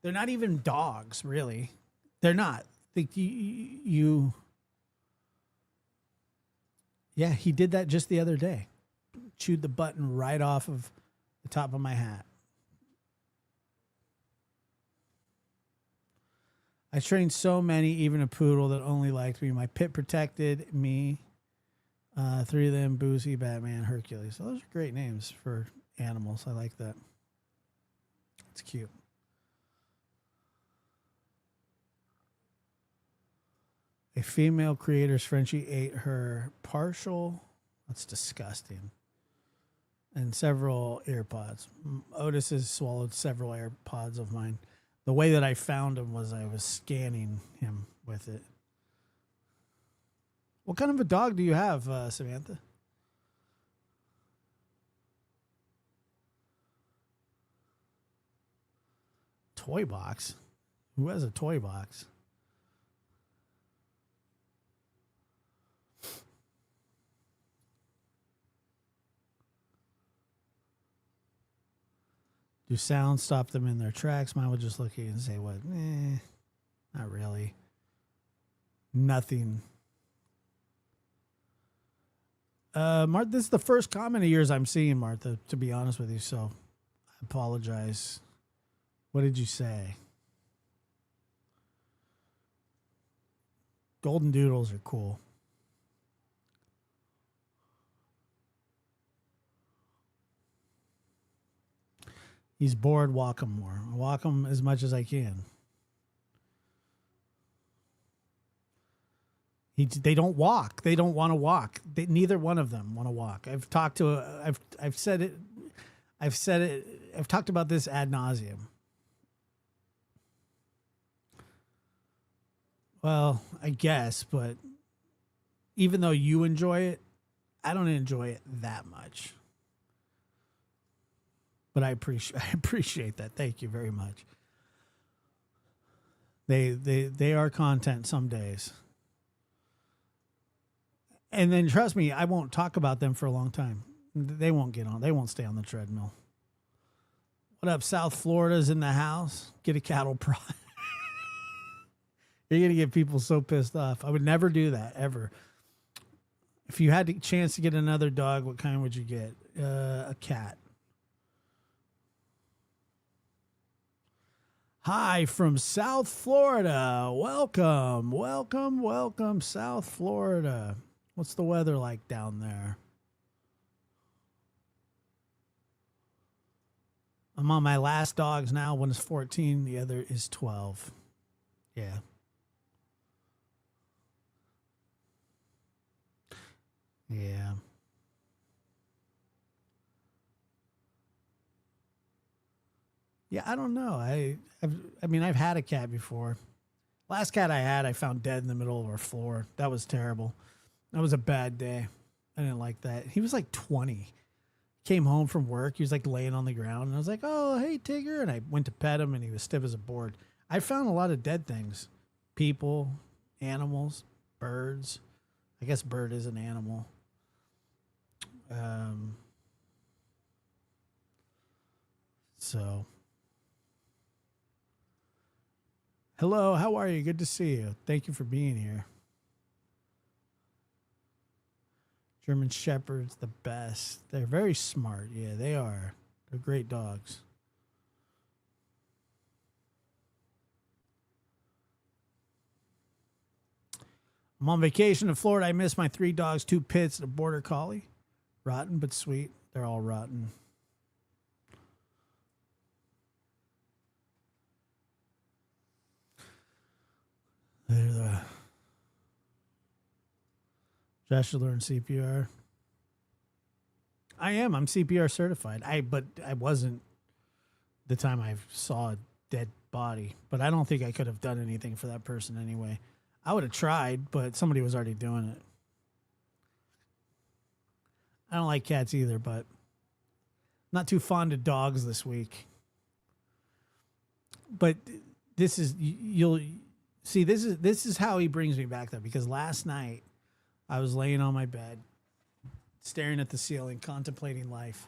Speaker 5: not even dogs, really. They're not. Yeah, he did that just the other day. Chewed the button right off of the top of my hat. I trained so many, even a poodle that only liked me. My pit protected me. 3 of them, Boozy, Batman, Hercules. So those are great names for animals. I like that. It's cute. A female creator's Frenchie ate her partial. That's disgusting. And several AirPods. Otis has swallowed several AirPods of mine. The way that I found him was I was scanning him with it. What kind of a dog do you have, Samantha? Toy box? Who has a toy box? Do sounds stop them in their tracks? Mine would just look at you and say, what? Not really. Nothing. Martha, this is the first comment of yours I'm seeing, Martha, to be honest with you, so I apologize. What did you say? Golden Doodles are cool. He's bored, walk him more. Walk him as much as I can. They don't walk. They don't want to walk. Neither one of them want to walk. I've talked about this ad nauseum. Well, I guess, but even though you enjoy it, I don't enjoy it that much. But I appreciate that. Thank you very much. They are content some days. And then trust me, I won't talk about them for a long time. They won't get on. They won't stay on the treadmill. What up? South Florida's in the house. Get a cattle prod. You're gonna get people so pissed off. I would never do that ever. If you had the chance to get another dog, what kind would you get? A cat. Hi from South Florida. Welcome, welcome, welcome, South Florida. What's the weather like down there? I'm on my last dogs now. One is 14, the other is 12. Yeah. Yeah. Yeah, I don't know. I've had a cat before. Last cat I had, I found dead in the middle of our floor. That was terrible. That was a bad day. I didn't like that. He was like 20. Came home from work. He was like laying on the ground, and I was like, "Oh, hey, Tigger!" And I went to pet him, and he was stiff as a board. I found a lot of dead things: people, animals, birds. I guess bird is an animal. So, hello, how are you? Good to see you. Thank you for being here. German Shepherd's the best. They're very smart. Yeah, they are. They're great dogs. I'm on vacation in Florida. I miss my 3 dogs, 2 pits, and a border collie. Rotten but sweet. They're all rotten. They're the Josh should learn CPR. I am. I'm CPR certified. But I wasn't the time I saw a dead body. But I don't think I could have done anything for that person anyway. I would have tried, but somebody was already doing it. I don't like cats either, but not too fond of dogs this week. But this is you'll see this is how he brings me back though, because last night I was laying on my bed, staring at the ceiling, contemplating life,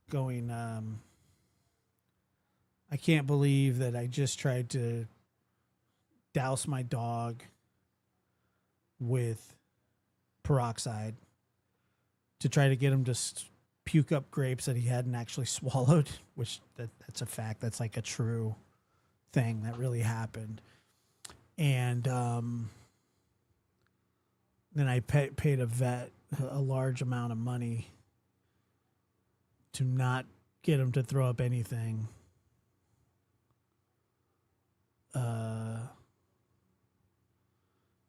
Speaker 5: going, I can't believe that I just tried to douse my dog with peroxide to try to get him to puke up grapes that he hadn't actually swallowed, which that's a fact. That's like a true thing that really happened. And then I paid a vet a large amount of money to not get him to throw up anything.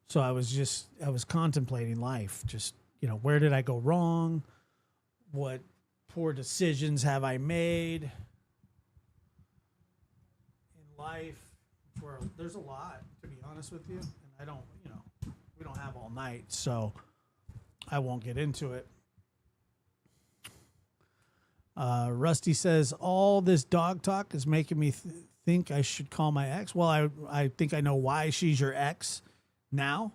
Speaker 5: So I was contemplating life. Just, where did I go wrong? What poor decisions have I made in life? Where there's a lot, to be honest with you. And I don't, we don't have all night, so I won't get into it. Rusty says, all this dog talk is making me think I should call my ex. Well, I think I know why she's your ex now.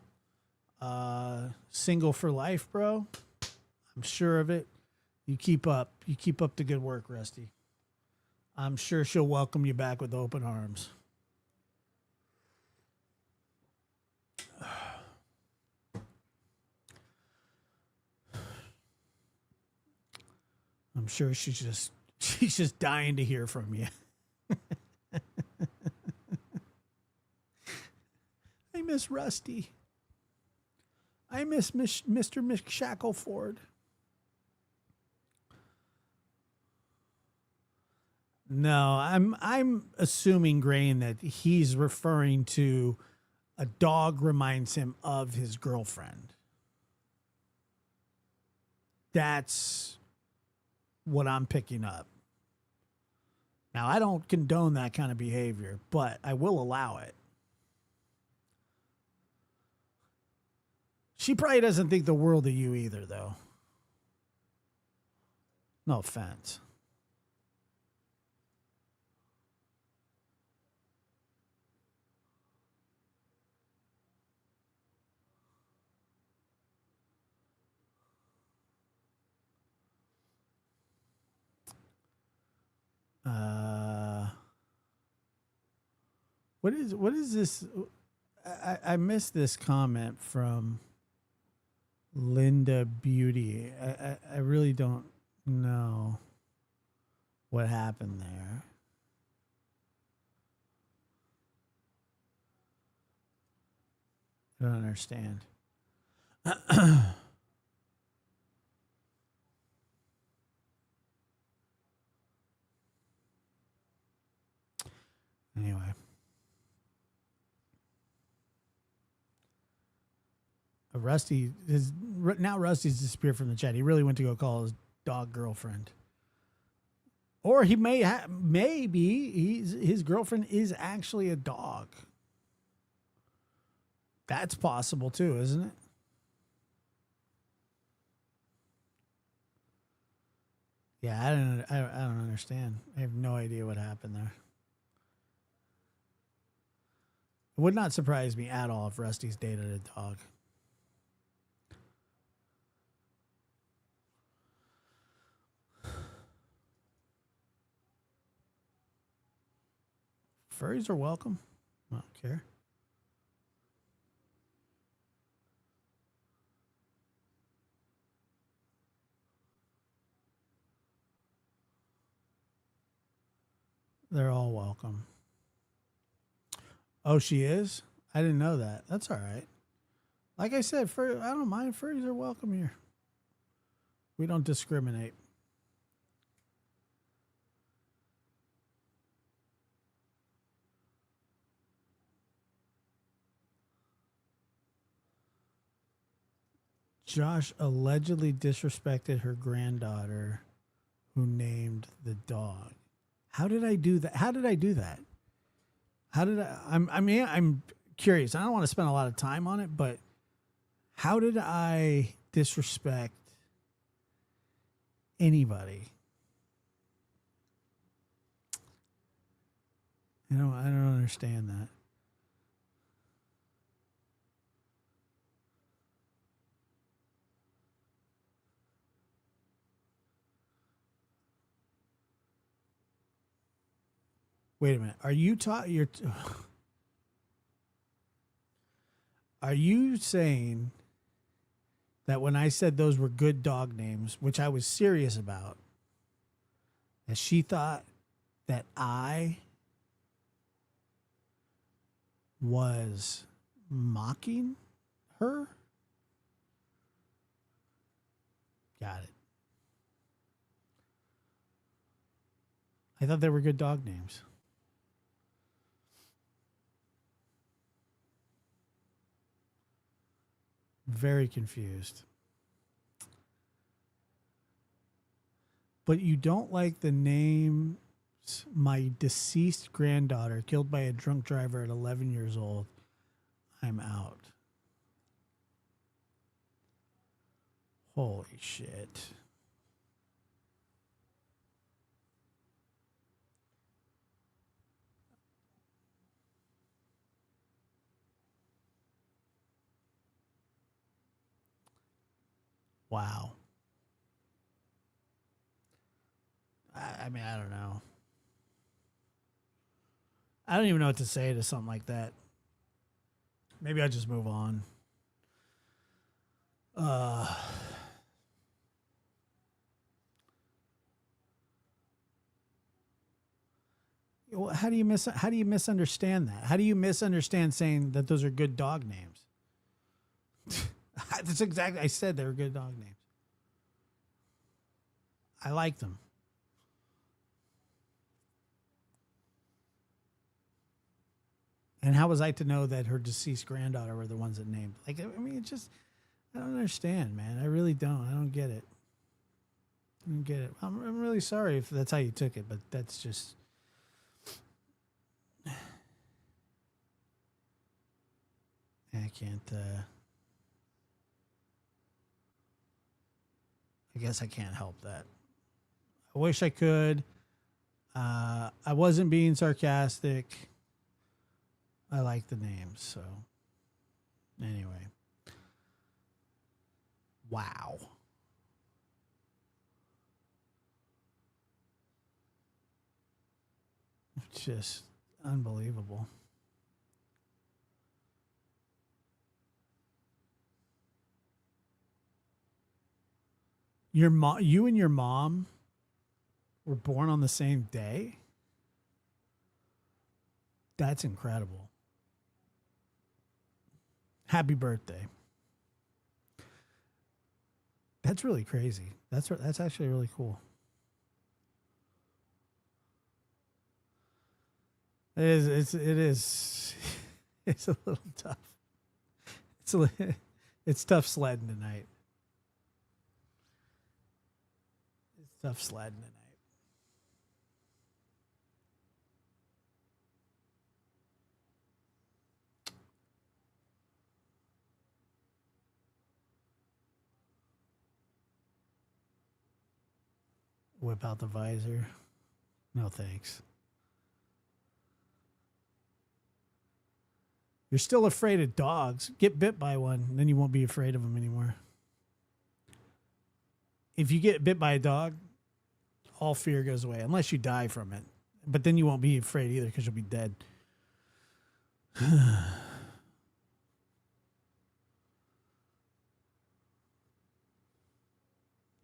Speaker 5: Single for life, bro. I'm sure of it. You keep up the good work, Rusty. I'm sure she'll welcome you back with open arms. I'm sure she's just dying to hear from you. I miss Rusty. I miss Mr. McShackleford. No, I'm assuming, Grain, that he's referring to a dog reminds him of his girlfriend. That's what I'm picking up. Now, I don't condone that kind of behavior, but I will allow it. She probably doesn't think the world of you either, though. No offense. What is this? I missed this comment from Linda Beauty. I really don't know what happened there. I don't understand. Anyway. Rusty's disappeared from the chat. He really went to go call his dog girlfriend. Or he maybe his girlfriend is actually a dog. That's possible too, isn't it? Yeah, I don't understand. I have no idea what happened there. It would not surprise me at all if Rusty's dated a dog. Furries are welcome. I don't care. They're all welcome. Oh, she is? I didn't know that. That's all right. Like I said, I don't mind. Furries are welcome here. We don't discriminate. Josh allegedly disrespected her granddaughter who named the dog. How did I do that? How did I do that? I'm curious. I don't want to spend a lot of time on it, but how did I disrespect anybody? I don't understand that. Wait a minute. Are you saying that when I said those were good dog names, which I was serious about, that she thought that I was mocking her? Got it. I thought they were good dog names. Very confused. But you don't like the names my deceased granddaughter killed by a drunk driver at 11 years old. I'm out. Holy shit. Wow. I mean, I don't know. I don't even know what to say to something like that. Maybe I'll just move on. How do you misunderstand that? How do you misunderstand saying that those are good dog names? That's exactly, I said they were good dog names. I like them. And how was I to know that her deceased granddaughter were the ones that named? Like, I mean, it just, I don't understand, man. I really don't. I don't get it. I don't get it. I'm really sorry if that's how you took it, but that's just. I can't. I guess I can't help that. I wish I could. I wasn't being sarcastic. I like the names, so anyway. Wow. Just unbelievable. you and your mom were born on the same day? That's incredible. Happy birthday. That's really crazy. That's actually really cool. It is it's a little tough. It's tough sledding tonight. It's tough sledding tonight. Whip out the visor. No thanks. You're still afraid of dogs. Get bit by one, and then you won't be afraid of them anymore. If you get bit by a dog, all fear goes away, unless you die from it. But then you won't be afraid either because you'll be dead.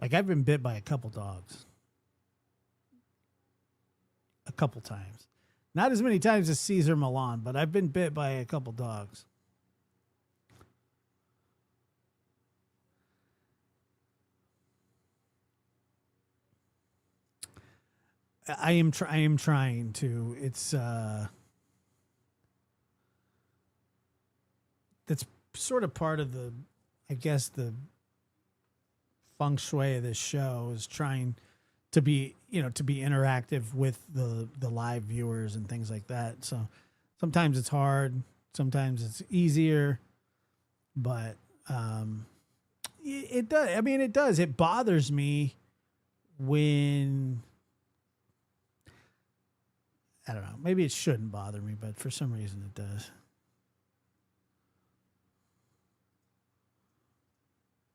Speaker 5: Like, I've been bit by a couple dogs. A couple times. Not as many times as Caesar Milan, but I've been bit by a couple dogs. I am trying to. It's that's sort of part of the, I guess, the feng shui of this show is trying to be, to be interactive with the live viewers and things like that. So sometimes it's hard, sometimes it's easier, but it does. I mean, it does. It bothers me when, I don't know, maybe it shouldn't bother me, but for some reason it does.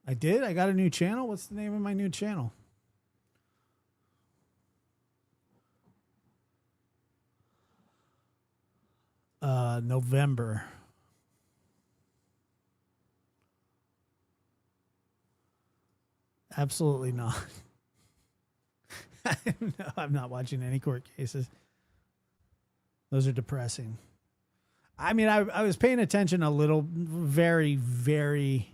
Speaker 5: I did? I got a new channel? What's the name of my new channel? November. Absolutely not. No, I'm not watching any court cases. Those are depressing. I mean, I was paying attention a little, very, very,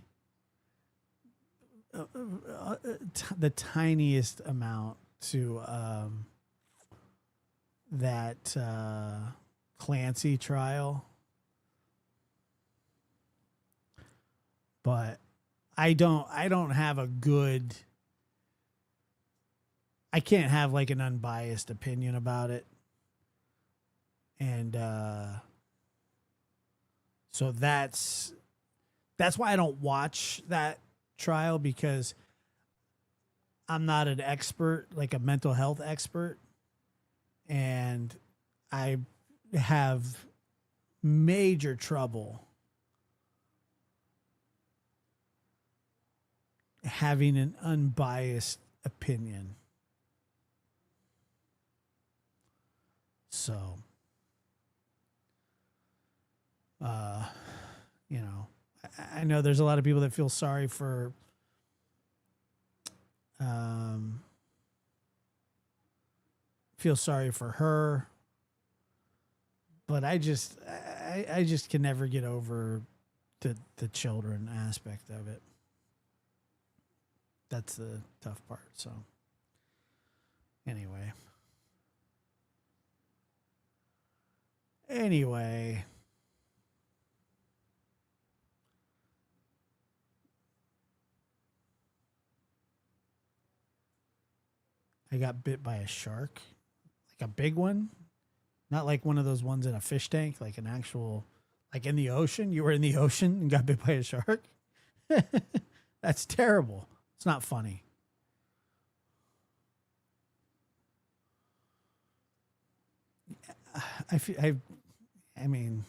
Speaker 5: the tiniest amount to that Clancy trial, but I don't have a good, I can't have like an unbiased opinion about it. And so that's why I don't watch that trial, because I'm not an expert, like a mental health expert, and I have major trouble having an unbiased opinion. So, I know there's a lot of people that feel sorry for, her, but I just can never get over the children aspect of it. That's the tough part. So, anyway. I got bit by a shark, like a big one, not like one of those ones in a fish tank, like an actual, like in the ocean. You were in the ocean and got bit by a shark. That's terrible. It's not funny. I mean,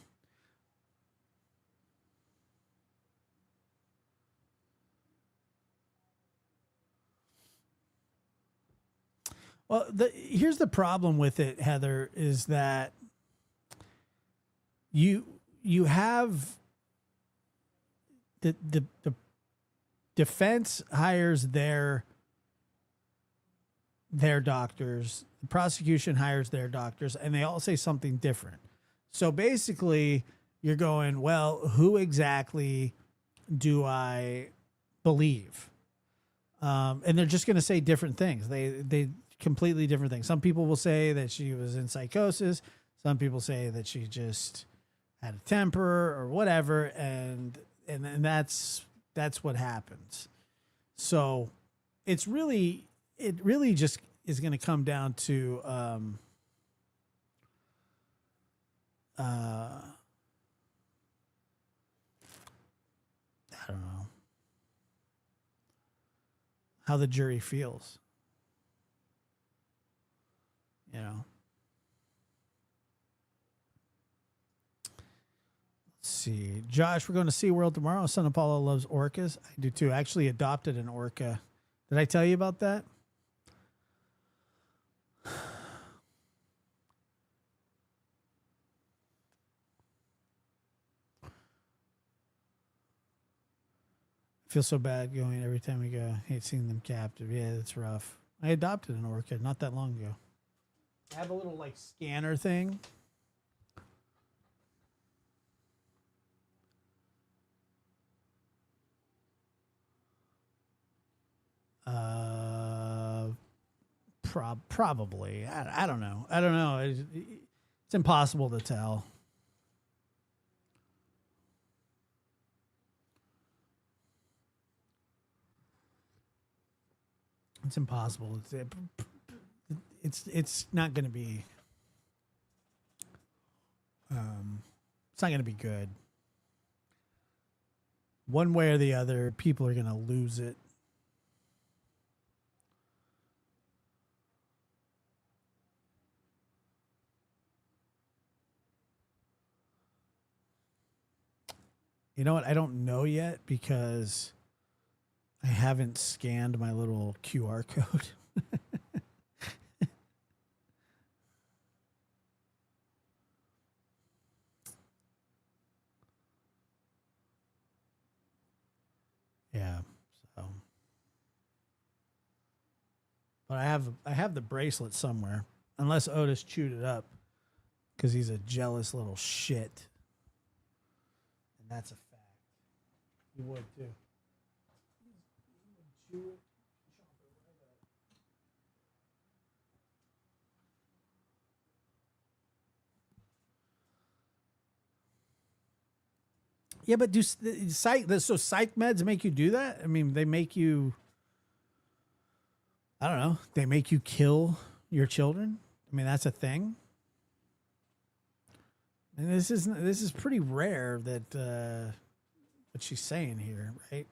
Speaker 5: well, here's the problem with it, Heather, is that you have the defense hires their their doctors. The prosecution hires their doctors, and they all say something different. So basically, you're going, well, who exactly do I believe? And they're just going to say different things. They completely different things. Some people will say that she was in psychosis. Some people say that she just had a temper or whatever, and that's what happens. So it really just is going to come down to I don't know how the jury feels. You know. Let's see. Josh, we're going to SeaWorld tomorrow. Son Apollo loves orcas. I do too. I actually adopted an orca. Did I tell you about that? I feel so bad going every time we go. I hate seeing them captive. Yeah, it's rough. I adopted an orca not that long ago. I have a little like scanner thing. Probably. I don't know. I don't know. It's impossible to tell. It's impossible. It's not going to be. It's not going to be good. One way or the other, people are going to lose it. You know what? I don't know yet because I haven't scanned my little QR code. Yeah, so. But I have the bracelet somewhere, unless Otis chewed it up because he's a jealous little shit. And that's a fact. You would too. Yeah, but do psych meds make you do that? I mean, they make you. I don't know. They make you kill your children. I mean, that's a thing. And this is pretty rare that what she's saying here, right?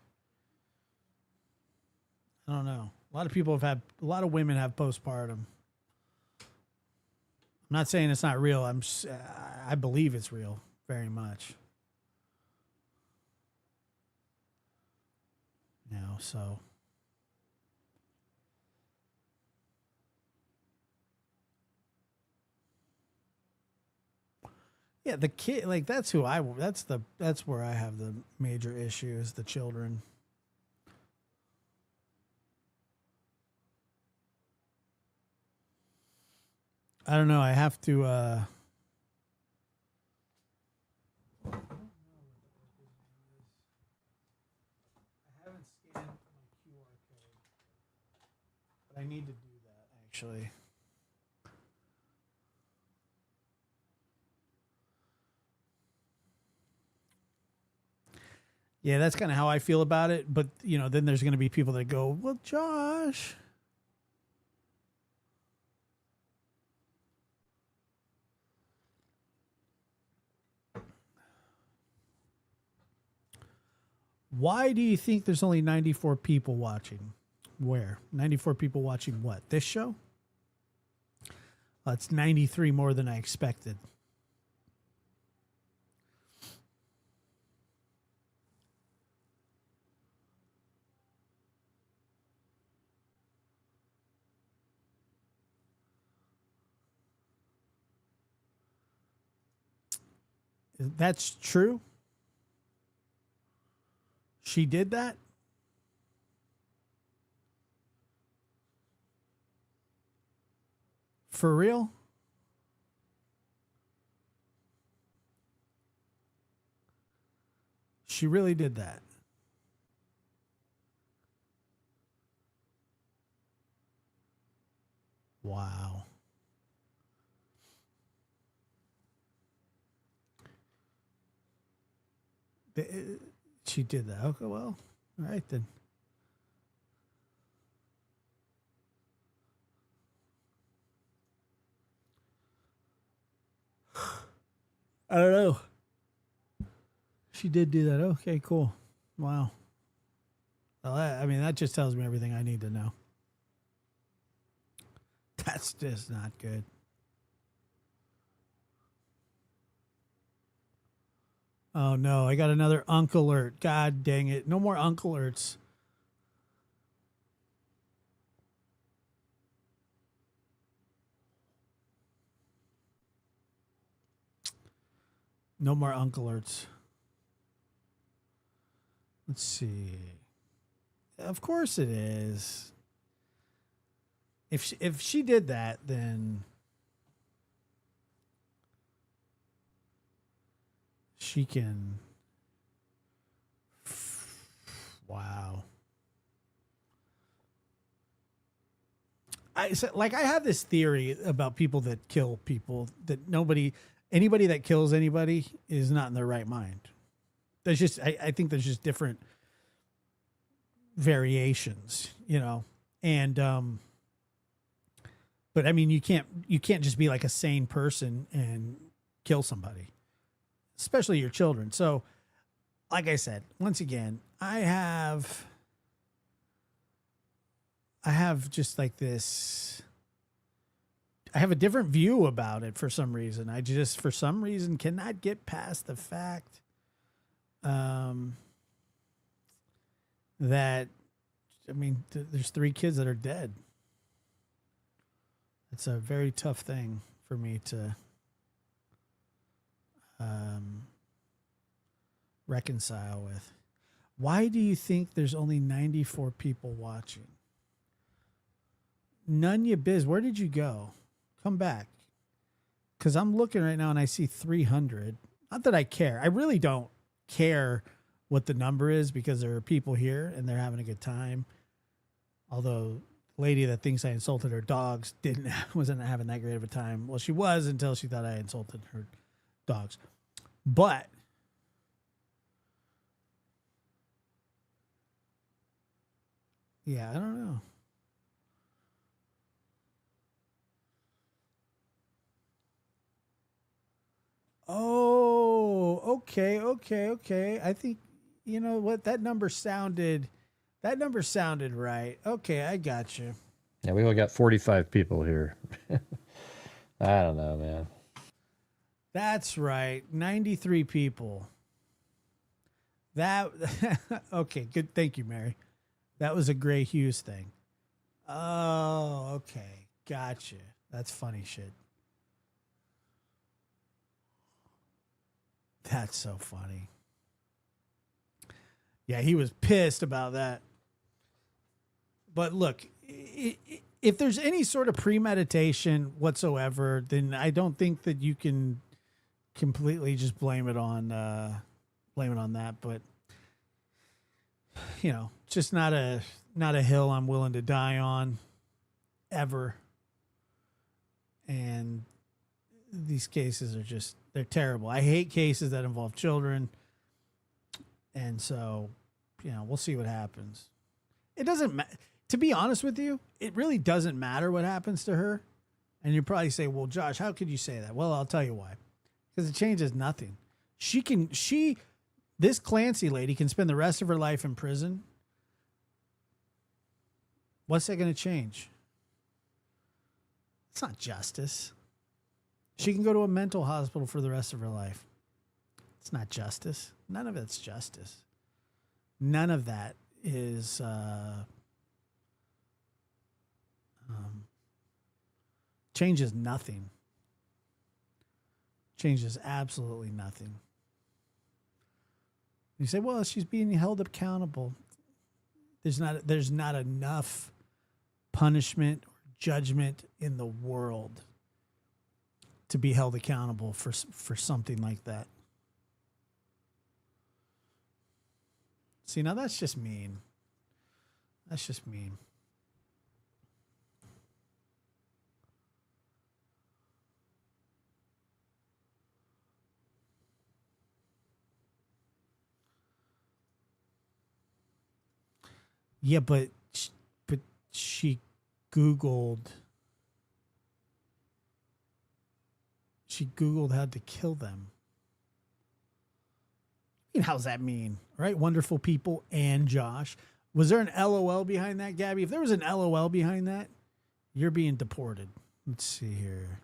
Speaker 5: I don't know. A lot of women have postpartum. I'm not saying it's not real. I believe it's real very much. You know, so. Yeah, the kid, like that's where I have the major issue is the children. I don't know. I have to. I haven't scanned my QR code, but I need to do that actually. Yeah, that's kind of how I feel about it. But, you know, then there's going to be people that go, well, Josh. Why do you think there's only 94 people watching? Where? 94 people watching what? This show? It's 93 more than I expected. That's true. She did that. For real? She really did that. Wow. She did that. Okay, well, all right then. I don't know. She did do that. Okay, cool. Wow. Well, I mean, that just tells me everything I need to know. That's just not good. Oh no, I got another unk alert. God dang it. No more unk alerts. No more unk alerts. Let's see. Of course it is. If she did that, then she can. Wow. I have this theory about people that kill people that anybody that kills anybody is not in their right mind. There's just I think there's just different variations, and but I mean you can't just be like a sane person and kill somebody, especially your children. So like I said, once again, I have just like this, I have a different view about it for some reason. I just for some reason cannot get past the fact that I mean there's 3 kids that are dead. It's a very tough thing for me to reconcile with. Why do you think there's only 94 people watching? None ya biz. Where did you go? Come back. Because I'm looking right now and I see 300. Not that I care. I really don't care what the number is because there are people here and they're having a good time. Although the lady that thinks I insulted her dogs wasn't having that great of a time. Well, she was until she thought I insulted her dogs. But yeah, I don't know. Oh, okay. I think, you know what, that number sounded right. Okay, I got you.
Speaker 2: Yeah, we only got 45 people here. I don't know, man.
Speaker 5: That's right. 93 people. That okay, good. Thank you, Mary. That was a Gray Hughes thing. Oh, okay. Gotcha. That's funny shit. That's so funny. Yeah, he was pissed about that. But look, if there's any sort of premeditation whatsoever, then I don't think that you can completely just blame it on that. But you know, just not a hill I'm willing to die on ever. And these cases are just, they're terrible. I hate cases that involve children. And so, you know, we'll see what happens. It doesn't matter. To be honest with you, it really doesn't matter what happens to her. And you probably say, well, Josh, how could you say that? Well, I'll tell you why. Because it changes nothing. This Clancy lady can spend the rest of her life in prison. What's that going to change? It's not justice. She can go to a mental hospital for the rest of her life. It's not justice. None of it's justice. None of that is changes nothing. Changes absolutely nothing. You say, well, she's being held accountable. There's not enough punishment or judgment in the world to be held accountable for something like that. See, now that's just mean. That's just mean. Yeah, but she Googled. She Googled how to kill them. I mean, how's that mean? Right? Wonderful people and Josh. Was there an LOL behind that, Gabby? If there was an LOL behind that, you're being deported. Let's see here.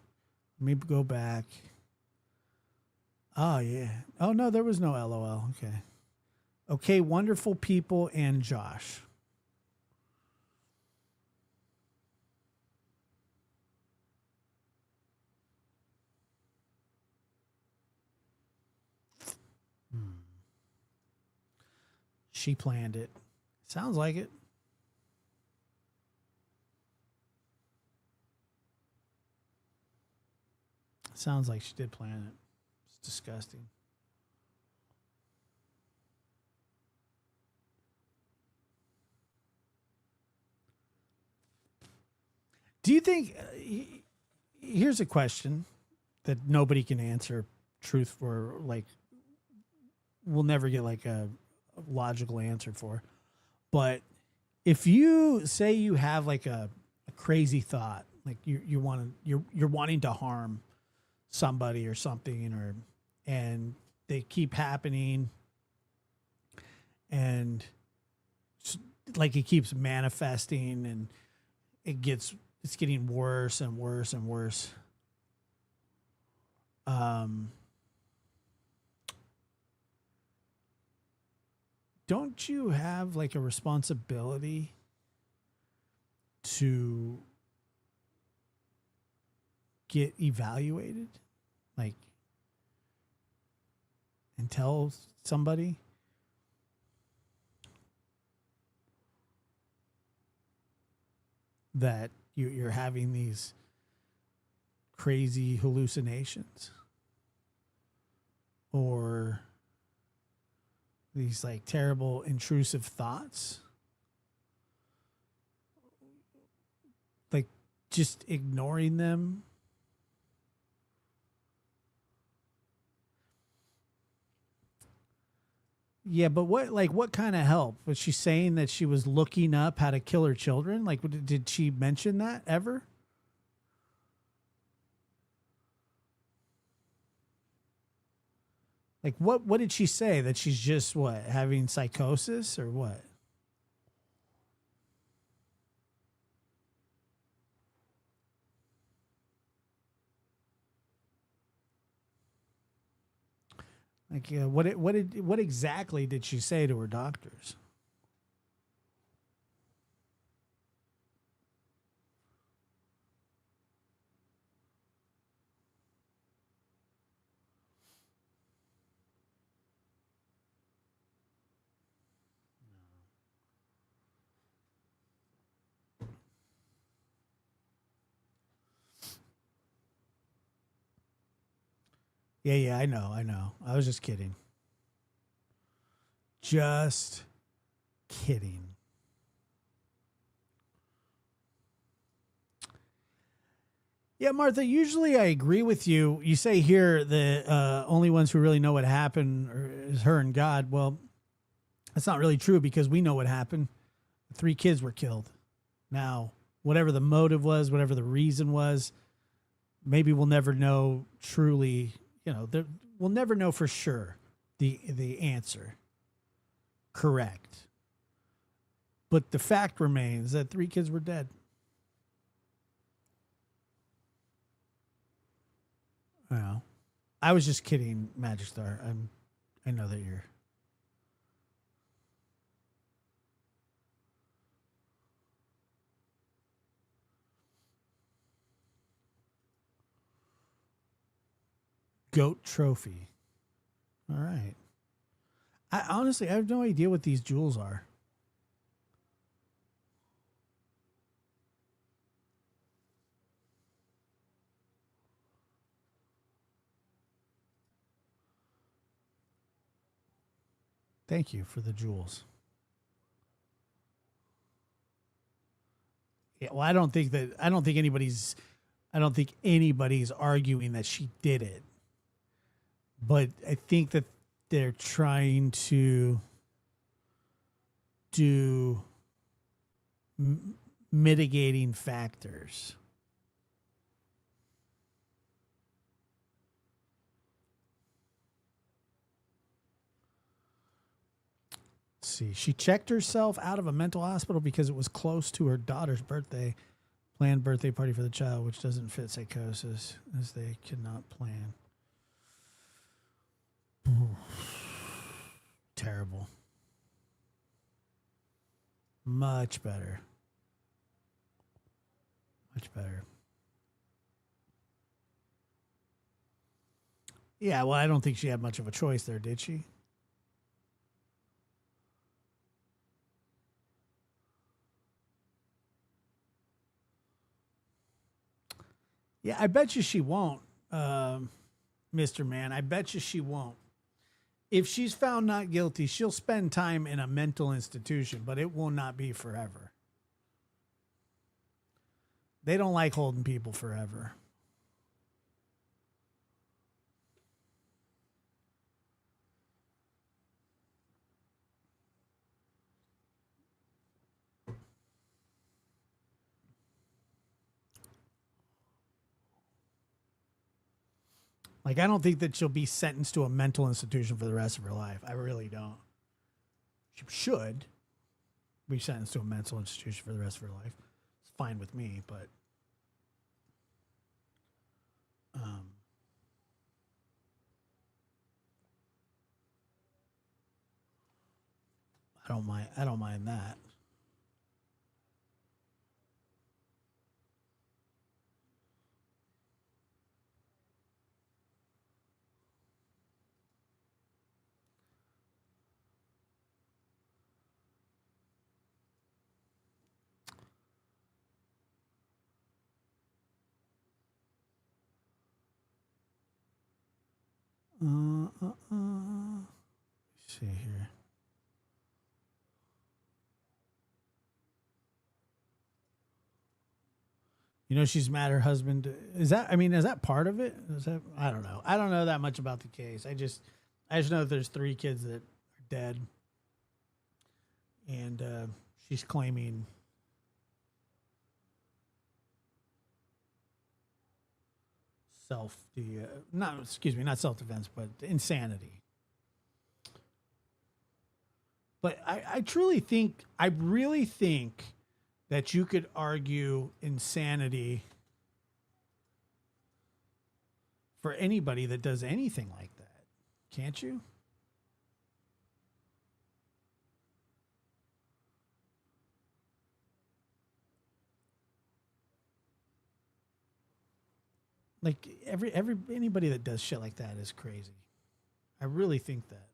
Speaker 5: Let me go back. Oh, yeah. Oh, no, there was no LOL. Okay. Okay, wonderful people and Josh. She planned it. Sounds like it. Sounds like she did plan it. It's disgusting. Do you think, here's a question that nobody can answer truth for, like, we'll never get like a logical answer for. But if you say you have like a crazy thought, like you're wanting to harm somebody or something, and they keep happening, and like it keeps manifesting, and it's getting worse and worse and worse. Don't you have like a responsibility to get evaluated, like, and tell somebody? That you're having these crazy hallucinations or these like terrible intrusive thoughts, like just ignoring them. Yeah, but what kind of help? Was she saying that she was looking up how to kill her children? Like, did she mention that ever? Like, what did she say? That she's just, what, having psychosis or what? Like, what exactly did she say to her doctors? Yeah, I know. I was just kidding. Just kidding. Yeah, Martha, usually I agree with you. You say here the only ones who really know what happened is her and God. Well, that's not really true because we know what happened. 3 kids were killed. Now, whatever the motive was, whatever the reason was, maybe we'll never know truly. We'll never know for sure the answer. Correct. But the fact remains that 3 kids were dead. Well, I was just kidding, Magic Star. I know that you're. Goat trophy. All right. I honestly have no idea what these jewels are. Thank you for the jewels. Yeah, well, I don't think anybody's arguing that she did it. But I think that they're trying to do mitigating factors. Let's see. She checked herself out of a mental hospital because it was close to her daughter's birthday, planned birthday party for the child, which doesn't fit psychosis as they cannot plan. Terrible. Much better. Much better. Yeah, well, I don't think she had much of a choice there, did she? Yeah, I bet you she won't, Mr. Man. I bet you she won't. If she's found not guilty, she'll spend time in a mental institution, but it will not be forever. They don't like holding people forever. Like, I don't think that she'll be sentenced to a mental institution for the rest of her life. I really don't. She should be sentenced to a mental institution for the rest of her life. It's fine with me, but I don't mind that. Let's see here. You know, she's mad her husband. Is that part of it? I don't know. I don't know that much about the case. I just know that there's 3 kids that are dead. And she's claiming not self-defense, but insanity. But I really think that you could argue insanity for anybody that does anything like that. Can't you? Like anybody that does shit like that is crazy. I really think that.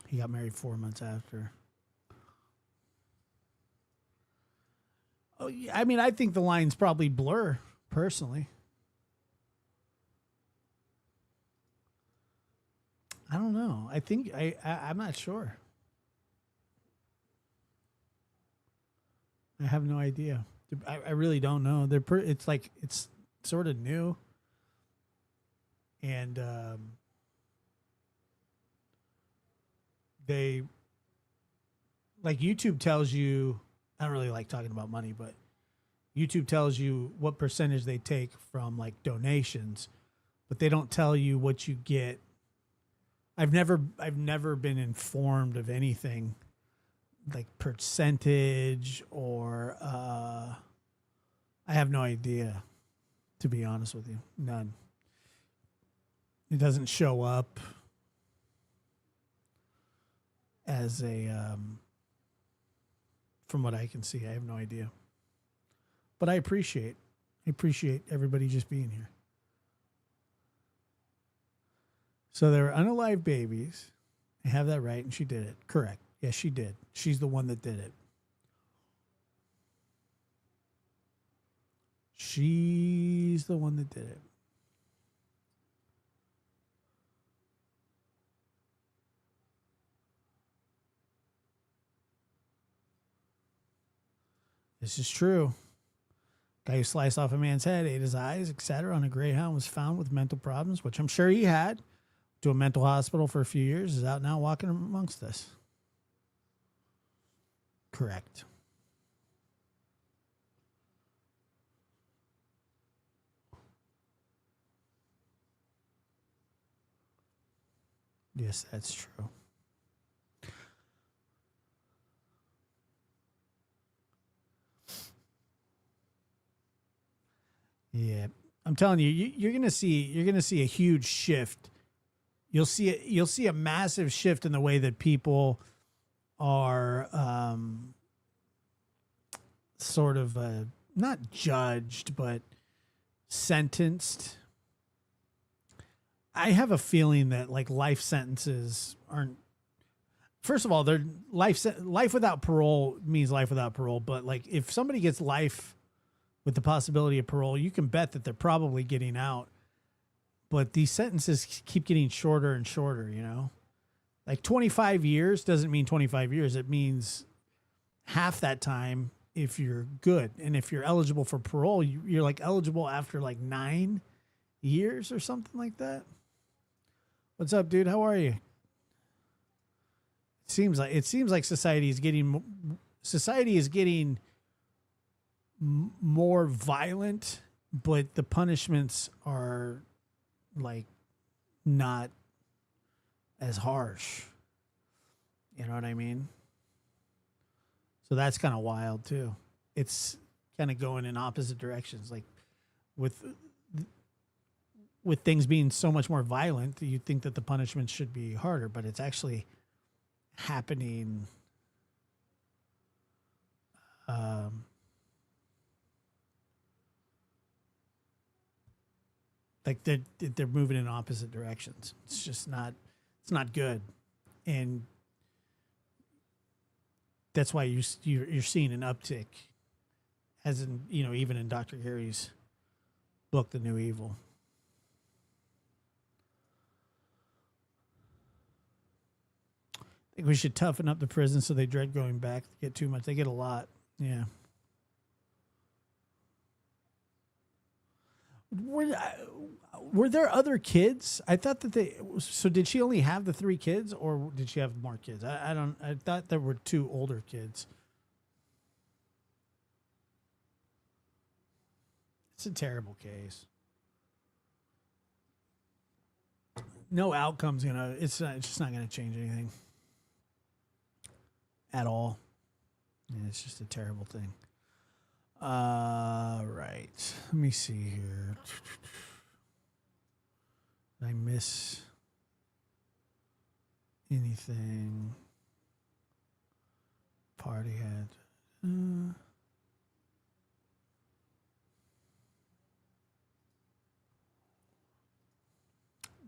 Speaker 5: He got married 4 months after. Oh yeah, I mean, I think the lines probably blur personally. I don't know. I think I'm not sure. I have no idea. I really don't know. It's like it's sort of new, and they like YouTube tells you. I don't really like talking about money, but YouTube tells you what percentage they take from like donations, but they don't tell you what you get. I've never been informed of anything like percentage or I have no idea, to be honest with you. None. It doesn't show up as a from what I can see. I have no idea. But I appreciate everybody just being here. So there were unalive babies. I have that right, and she did it. Correct. Yes, she did. She's the one that did it. she's the one that did it. This is true. Guy who sliced off a man's head, ate his eyes, etc. on a Greyhound was found with mental problems, which I'm sure he had. To a mental hospital for a few years, is out now walking amongst us. Correct. Yes, that's true. Yeah, I'm telling you, you're gonna see a huge shift. You'll see a massive shift in the way that people are sort of not judged, but sentenced. I have a feeling that like life sentences aren't. First of all, they're life without parole means life without parole. But like if somebody gets life with the possibility of parole, you can bet that they're probably getting out. But these sentences keep getting shorter and shorter, you know? Like 25 years doesn't mean 25 years. It means half that time if you're good. And if you're eligible for parole, you're like eligible after like 9 years or something like that. What's up, dude? How are you? It seems like society is getting more violent, but the punishments are like not as harsh. You know what I mean? So that's kind of wild too. It's kind of going in opposite directions. Like with things being so much more violent, you'd think that the punishment should be harder, but it's actually happening like they're moving in opposite directions. It's just not good. And that's why you're seeing an uptick, as in, you know, even in Dr. Gary's book, The New Evil. I think we should toughen up the prison so they dread going back. They get too much. They get a lot. Yeah. Were there other kids? I thought that so did she only have the 3 kids, or did she have more kids? I thought there were 2 older kids. It's a terrible case. No outcome's it's just not gonna change anything at all. Yeah, it's just a terrible thing. Right. Let me see here. Did I miss anything? Party had.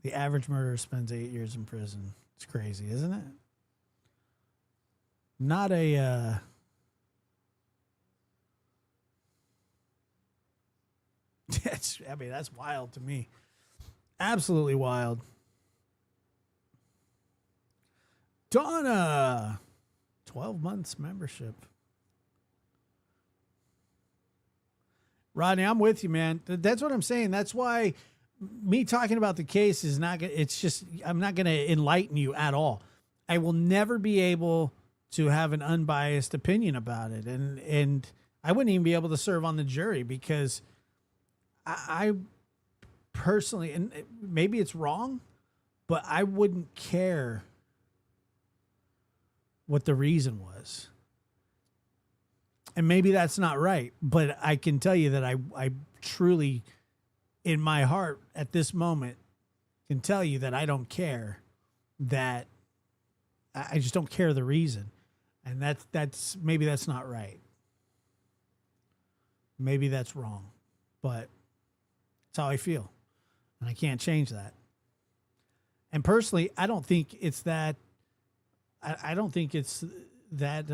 Speaker 5: The average murderer spends 8 years in prison. It's crazy, isn't it? Not a. That's wild to me. Absolutely wild. Donna, 12 months membership. Rodney, I'm with you, man. That's what I'm saying. That's why me talking about the case is not gonna, it's just, I'm not going to enlighten you at all. I will never be able to have an unbiased opinion about it. And I wouldn't even be able to serve on the jury because I personally, and maybe it's wrong, but I wouldn't care what the reason was. And maybe that's not right, but I can tell you that I truly, in my heart at this moment, can tell you that I don't care, that I just don't care the reason. And that's maybe that's not right. Maybe that's wrong, but that's how I feel. And I can't change that. And personally, I don't think it's that, I don't think it's that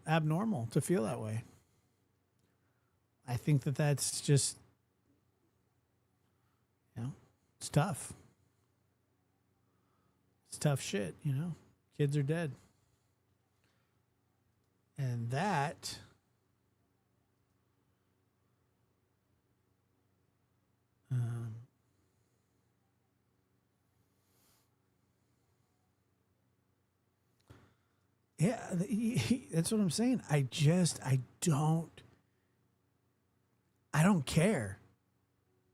Speaker 5: abnormal to feel that way. I think that that's just, it's tough. It's tough shit, Kids are dead. And that yeah, that's what I'm saying. I don't care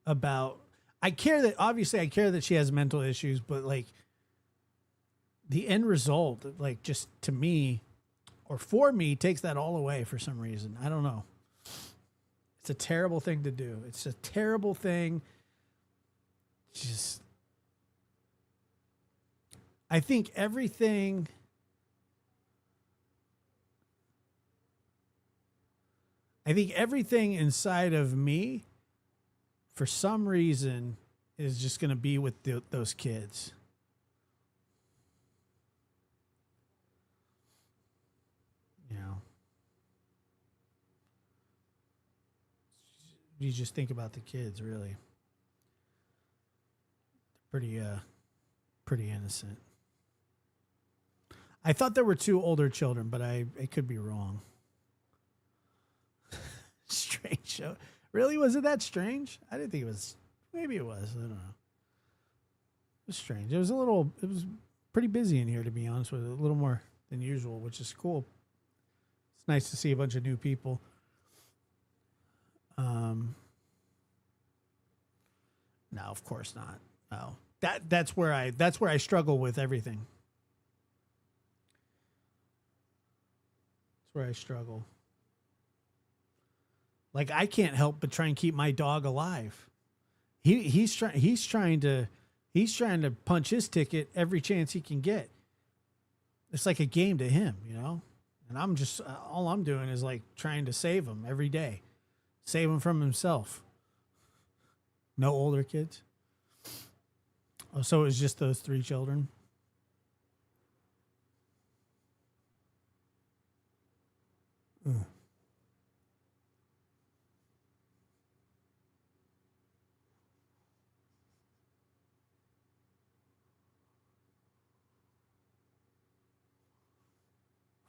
Speaker 5: about, I care that she has mental issues, but like the end result, like just to me or for me, takes that all away for some reason. I don't know. It's a terrible thing to do. It's a terrible thing. Just, I think everything inside of me, for some reason, is just going to be with those kids. You just think about the kids, really. Pretty innocent. I thought there were 2 older children, but I could be wrong. Strange show. Really? Was it that strange? I didn't think it was. Maybe it was. I don't know. It was strange. It was pretty busy in here, to be honest with you. A little more than usual, which is cool. It's nice to see a bunch of new people. No, of course not. No. That's where I struggle with everything. That's where I struggle. Like, I can't help but try and keep my dog alive. He's trying to punch his ticket every chance he can get. It's like a game to him, And I'm just, all I'm doing is like trying to save him every day. Save him from himself. No older kids. Oh, so it was just those 3 children? Ugh.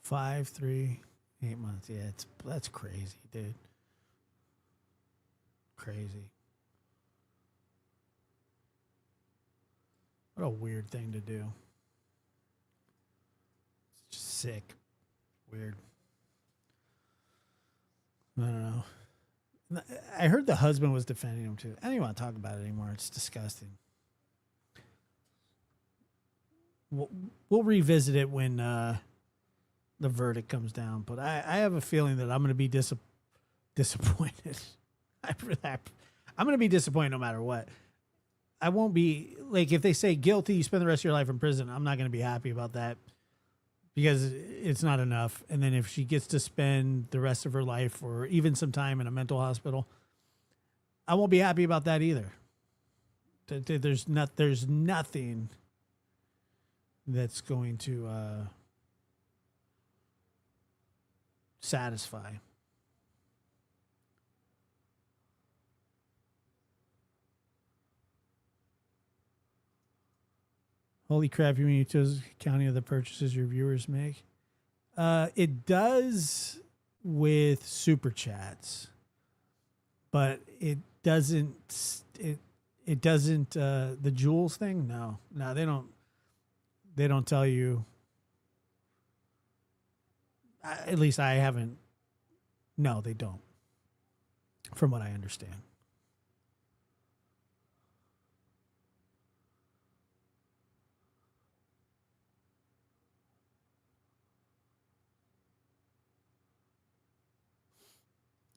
Speaker 5: Five, 3, 8 months. Yeah, that's crazy, dude. Crazy. What a weird thing to do. It's just sick. Weird. I don't know. I heard the husband was defending him too. I don't even want to talk about it anymore. It's disgusting. We'll revisit it when the verdict comes down. But I have a feeling that I'm going to be disappointed. I'm going to be disappointed no matter what. I won't be, like, if they say guilty, you spend the rest of your life in prison, I'm not going to be happy about that because it's not enough. And then if she gets to spend the rest of her life or even some time in a mental hospital, I won't be happy about that either. There's nothing that's going to satisfy. Holy crap, you mean you chose counting of the purchases your viewers make? It does with super chats, but it doesn't the jewels thing. No, they don't tell you. At least I haven't. No, they don't. From what I understand.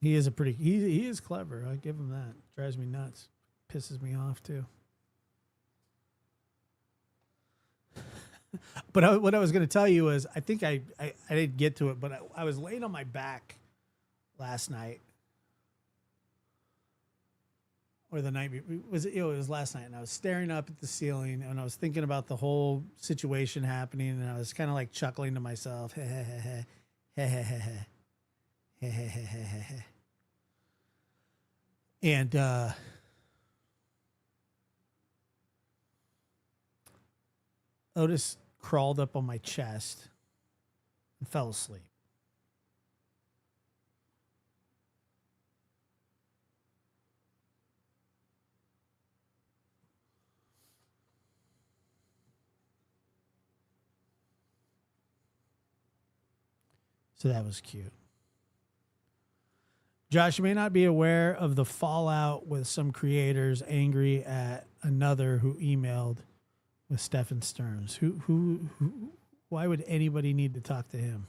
Speaker 5: He is he is clever. I give him that. Drives me nuts. Pisses me off too. But what I was going to tell you is, I think I didn't get to it, but I was laying on my back last night, or the night it was last night, and I was staring up at the ceiling, and I was thinking about the whole situation happening, and I was kind of like chuckling to myself, And Otis crawled up on my chest and fell asleep. So that was cute. Josh, you may not be aware of the fallout with some creators angry at another who emailed with Stefan Stearns. Who why would anybody need to talk to him?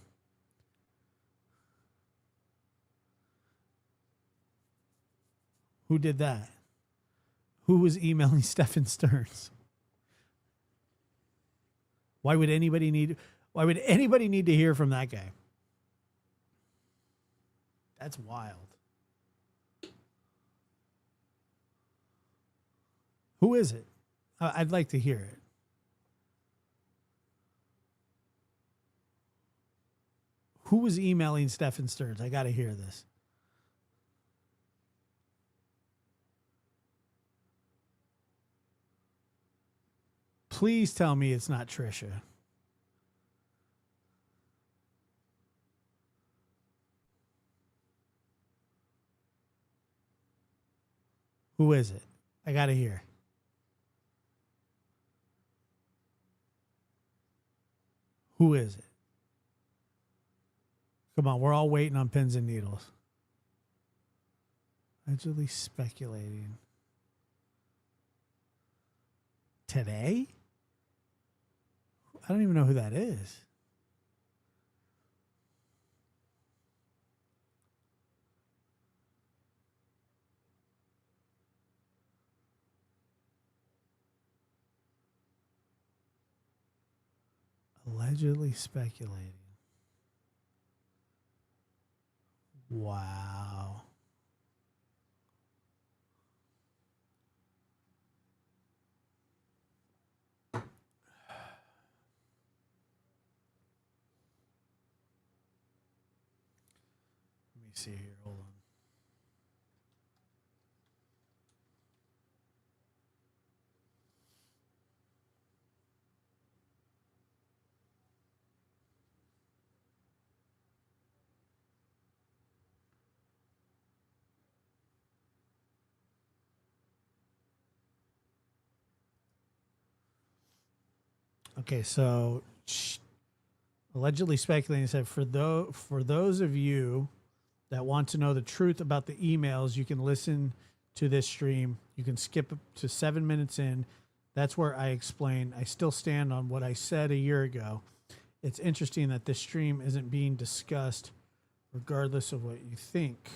Speaker 5: Who did that? Who was emailing Stefan Stearns? Why would anybody need to hear from that guy? That's wild. Who is it? I'd like to hear it. Who was emailing Stefan Stearns? I got to hear this. Please tell me it's not Trisha. Who is it? I got to hear. Who is it? Come on, we're all waiting on pins and needles. Allegedly speculating. Today? I don't even know who that is. Allegedly speculating. Wow. Let me see here. Hold on. Okay, so allegedly speculating said for those of you that want to know the truth about the emails, you can listen to this stream. You can skip to 7 minutes in. That's where I explain. I still stand on what I said a year ago. It's interesting that this stream isn't being discussed regardless of what you think.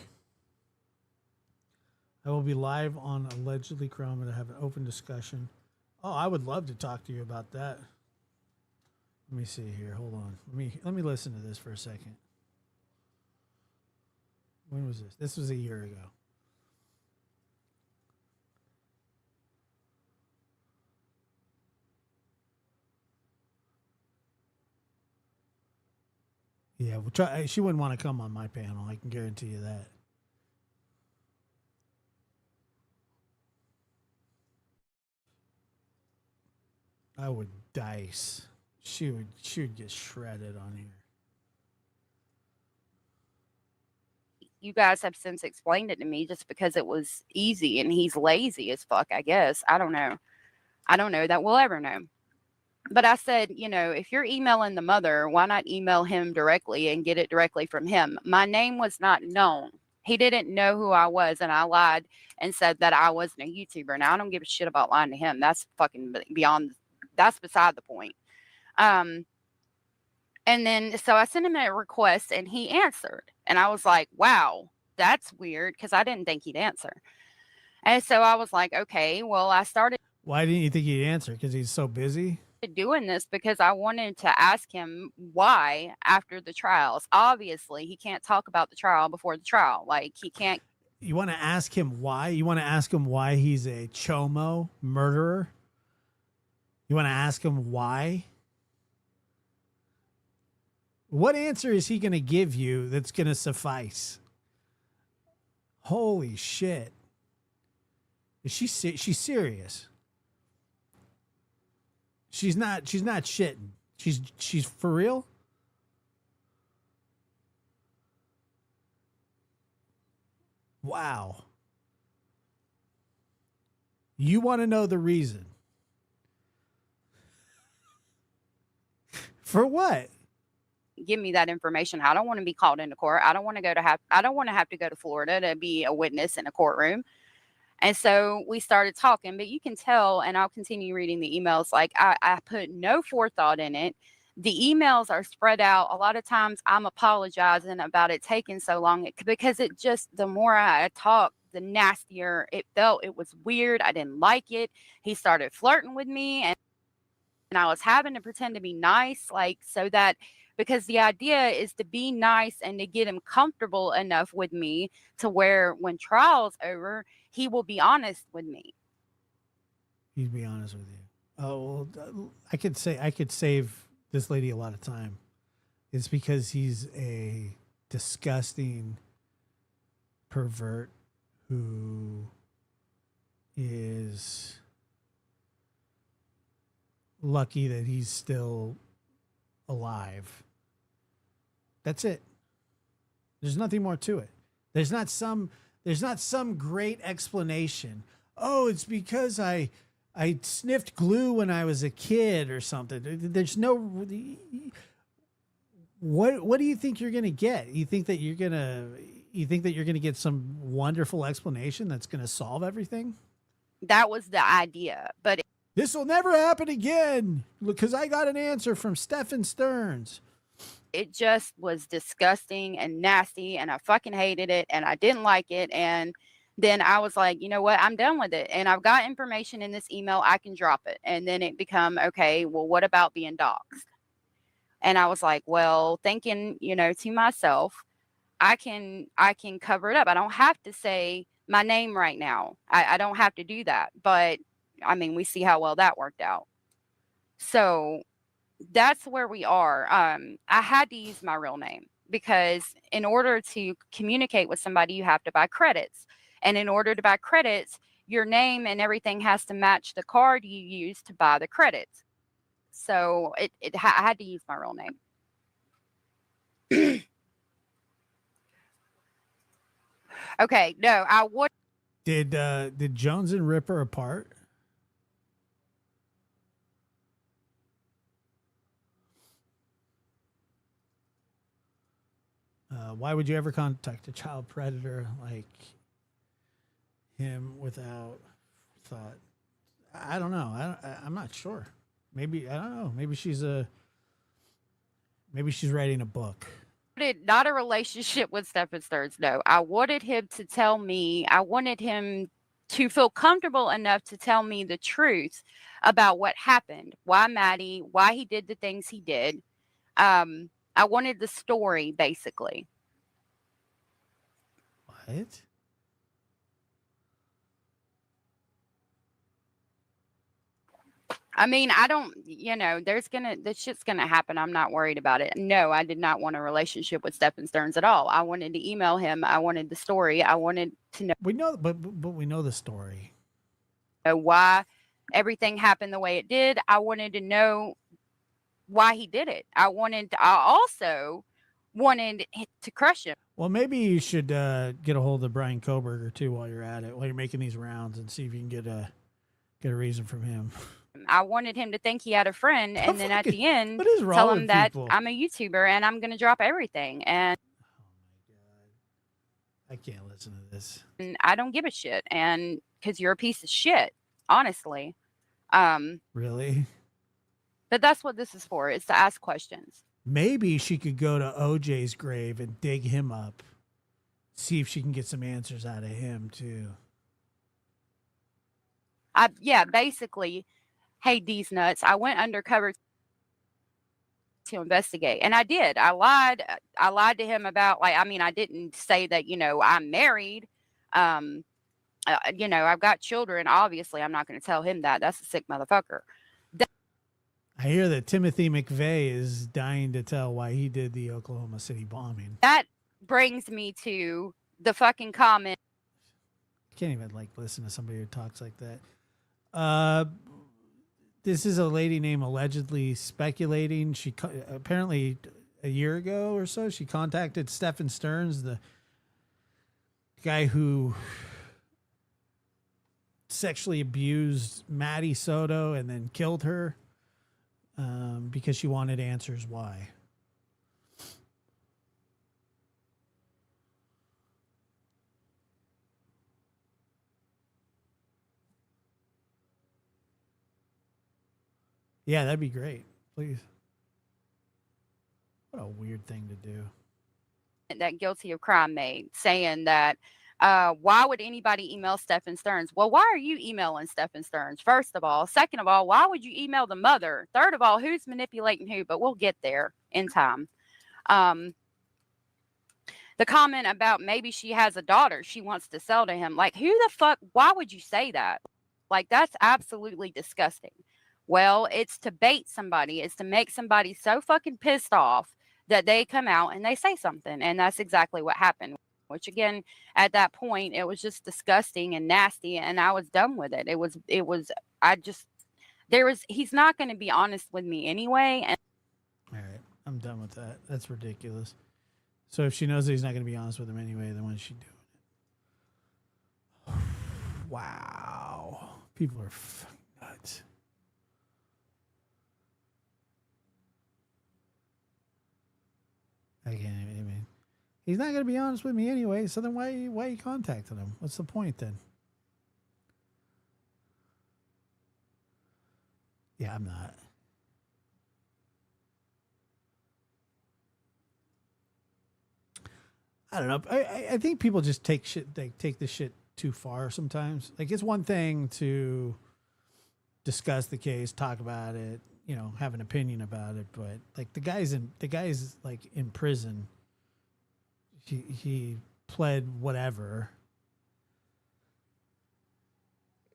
Speaker 5: I will be live on Allegedly Chroma to have an open discussion. Oh, I would love to talk to you about that. Let me see here. Hold on. Let me listen to this for a second. When was this? This was a year ago. Yeah, we'll try. She wouldn't want to come on my panel. I can guarantee you that. I would dice. She would get shredded on here.
Speaker 7: You guys have since explained it to me just because it was easy and he's lazy as fuck, I guess. I don't know. I don't know that we'll ever know. But I said, you know, if you're emailing the mother, why not email him directly and get it directly from him? My name was not known. He didn't know who I was, and I lied and said that I wasn't a YouTuber. Now, I don't give a shit about lying to him. That's fucking beyond, that's beside the point. And then, so I sent him a request, and he answered. And I was like, wow, that's weird, because I didn't think he'd answer. And so I was like, okay, well, I started.
Speaker 5: Why didn't you think he'd answer? Because he's so busy?
Speaker 7: Doing this because I wanted to ask him why after the trials. Obviously, he can't talk about the trial before the trial. Like, he can't.
Speaker 5: You want to ask him why? You want to ask him why he's a chomo murderer? You want to ask him why? What answer is he going to give you that's going to suffice? Holy shit. She's serious. She's not shitting. She's for real. Wow. You want to know the reason? For what?
Speaker 7: Give me that information. I don't want to be called into court. I don't want to have to go to Florida to be a witness in a courtroom. And so we started talking, but you can tell, and I'll continue reading the emails, like I put no forethought in it. The emails are spread out. A lot of times I'm apologizing about it taking so long because it just, the more I talk, the nastier it felt. It was weird. I didn't like it. He started flirting with me, and I was having to pretend to be nice, like, so that, because the idea is to be nice and to get him comfortable enough with me to where when trial's over, he will be honest with me.
Speaker 5: He'd be honest with you. Oh, well, I could save this lady a lot of time. It's because he's a disgusting pervert who is lucky that he's still alive. That's it. There's nothing more to it. There's not some great explanation. Oh, it's because I sniffed glue when I was a kid or something. There's no. What do you think you're gonna get? You think that you're gonna get some wonderful explanation that's gonna solve everything?
Speaker 7: That was the idea, but
Speaker 5: This will never happen again because I got an answer from Stephen Stearns.
Speaker 7: it just was disgusting and nasty, and I fucking hated it, and I didn't like it. And then I was like, you know what? I'm done with it. And I've got information in this email. I can drop it. And then it become, okay, well, what about being doxxed? And I was like, well, thinking, to myself, I can cover it up. I don't have to say my name right now. I don't have to do that. But I mean, we see how well that worked out. So that's where we are. I had to use my real name because in order to communicate with somebody, you have to buy credits. And in order to buy credits, your name and everything has to match the card you use to buy the credits. So I had to use my real name. Okay, no, I would.
Speaker 5: Did Jones and Ripper apart? Why would you ever contact a child predator like him without thought? I don't know. I'm not sure. Maybe, I don't know. Maybe she's writing a book.
Speaker 7: Not a relationship with Stephen Stearns. No, I wanted him to tell me. I wanted him to feel comfortable enough to tell me the truth about what happened, why Maddie, why he did the things he did. I wanted the story, basically.
Speaker 5: What?
Speaker 7: I mean, I don't, this shit's going to happen. I'm not worried about it. No, I did not want a relationship with Stephen Stearns at all. I wanted to email him. I wanted the story. I wanted to know.
Speaker 5: We know, but we know the story.
Speaker 7: Why everything happened the way it did. I wanted to know why he did it. I also wanted to crush him.
Speaker 5: Well, maybe you should get a hold of Brian Koberger too while you're at it, while you're making these rounds, and see if you can get a reason from him.
Speaker 7: I wanted him to think he had a friend, and then at the end,
Speaker 5: what is wrong
Speaker 7: tell him
Speaker 5: with
Speaker 7: that
Speaker 5: people?
Speaker 7: I'm a YouTuber and I'm going to drop everything. And
Speaker 5: Oh my God, I can't listen to this.
Speaker 7: I don't give a shit. And because you're a piece of shit, honestly.
Speaker 5: Really?
Speaker 7: But that's what this is for. It's to ask questions.
Speaker 5: Maybe she could go to OJ's grave and dig him up, see if she can get some answers out of him too.
Speaker 7: Basically, hey, these nuts, I went undercover to investigate, and I did. I lied to him about, I didn't say that, I'm married. I've got children. Obviously, I'm not going to tell him that. That's a sick motherfucker.
Speaker 5: I hear that Timothy McVeigh is dying to tell why he did the Oklahoma City bombing.
Speaker 7: That brings me to the fucking comment
Speaker 5: Can't even like listen to somebody who talks like that. This is a lady named Allegedly Speculating. She apparently a year ago or so, she contacted Stephen Stearns, the guy who sexually abused Maddie Soto and then killed her, because she wanted answers why. Yeah, that'd be great. Please. What a weird thing to do.
Speaker 7: That guilty of crime made, saying that why would anybody email Stephen Stearns? Well, why are you emailing Stephen Stearns? First of all. Second of all, why would you email the mother? Third of all, who's manipulating who? But we'll get there in time. The comment about maybe she has a daughter she wants to sell to him. Like, who the fuck? Why would you say that? Like, that's absolutely disgusting. Well, it's to bait somebody. It's to make somebody so fucking pissed off that they come out and they say something. And that's exactly what happened. Which again, at that point, it was just disgusting and nasty. And I was done with it. He's not going to be honest with me anyway. And
Speaker 5: All right. I'm done with that. That's ridiculous. So if she knows that he's not going to be honest with him anyway, then what's she doing? Wow. People are nuts. I mean, he's not going to be honest with me anyway. So then why are you contacting him? What's the point then? Yeah, I'm not. I don't know. I think people just take this shit too far sometimes. Like, it's one thing to discuss the case, talk about it, have an opinion about it, but like the guy's like in prison. He pled whatever.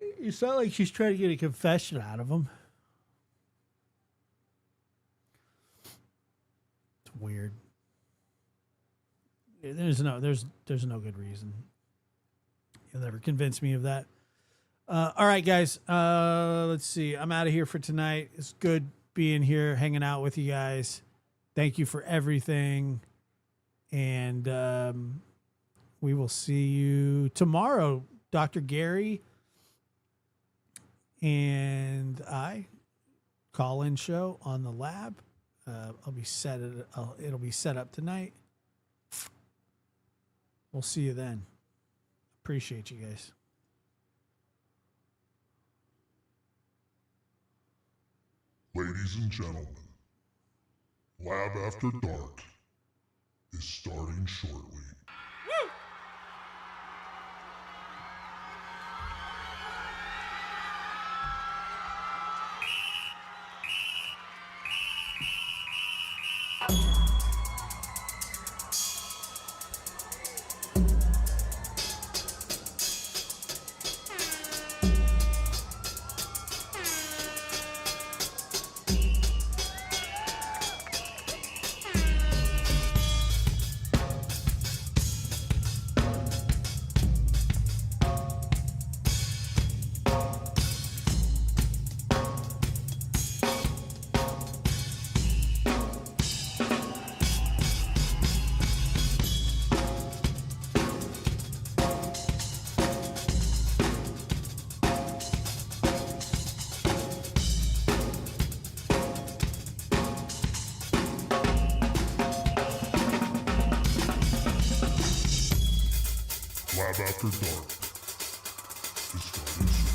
Speaker 5: It's not like she's trying to get a confession out of him. It's weird. There's no good reason. You'll never convince me of that. All right, guys. Let's see. I'm out of here for tonight. It's good being here, hanging out with you guys. Thank you for everything. And we will see you tomorrow. Dr. Gary and I, call-in show on the lab. It'll be set up tonight. We'll see you then. Appreciate you guys.
Speaker 1: Ladies and gentlemen, Lab After Dark is starting shortly. Lab After Dark is starting soon.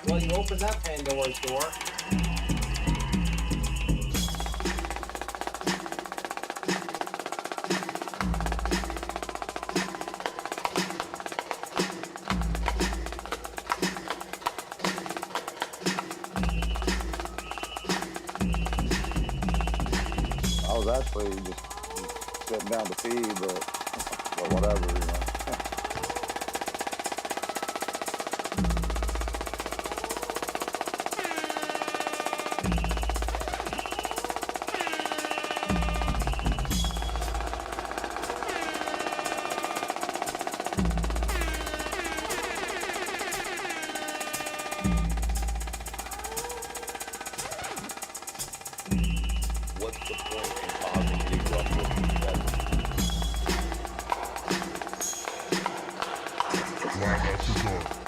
Speaker 3: Well, you opened that Pandora's door.
Speaker 4: I was actually just sitting down to pee, but whatever, you know.
Speaker 6: What's the point in causing big ruckus together?
Speaker 1: Lab After Dark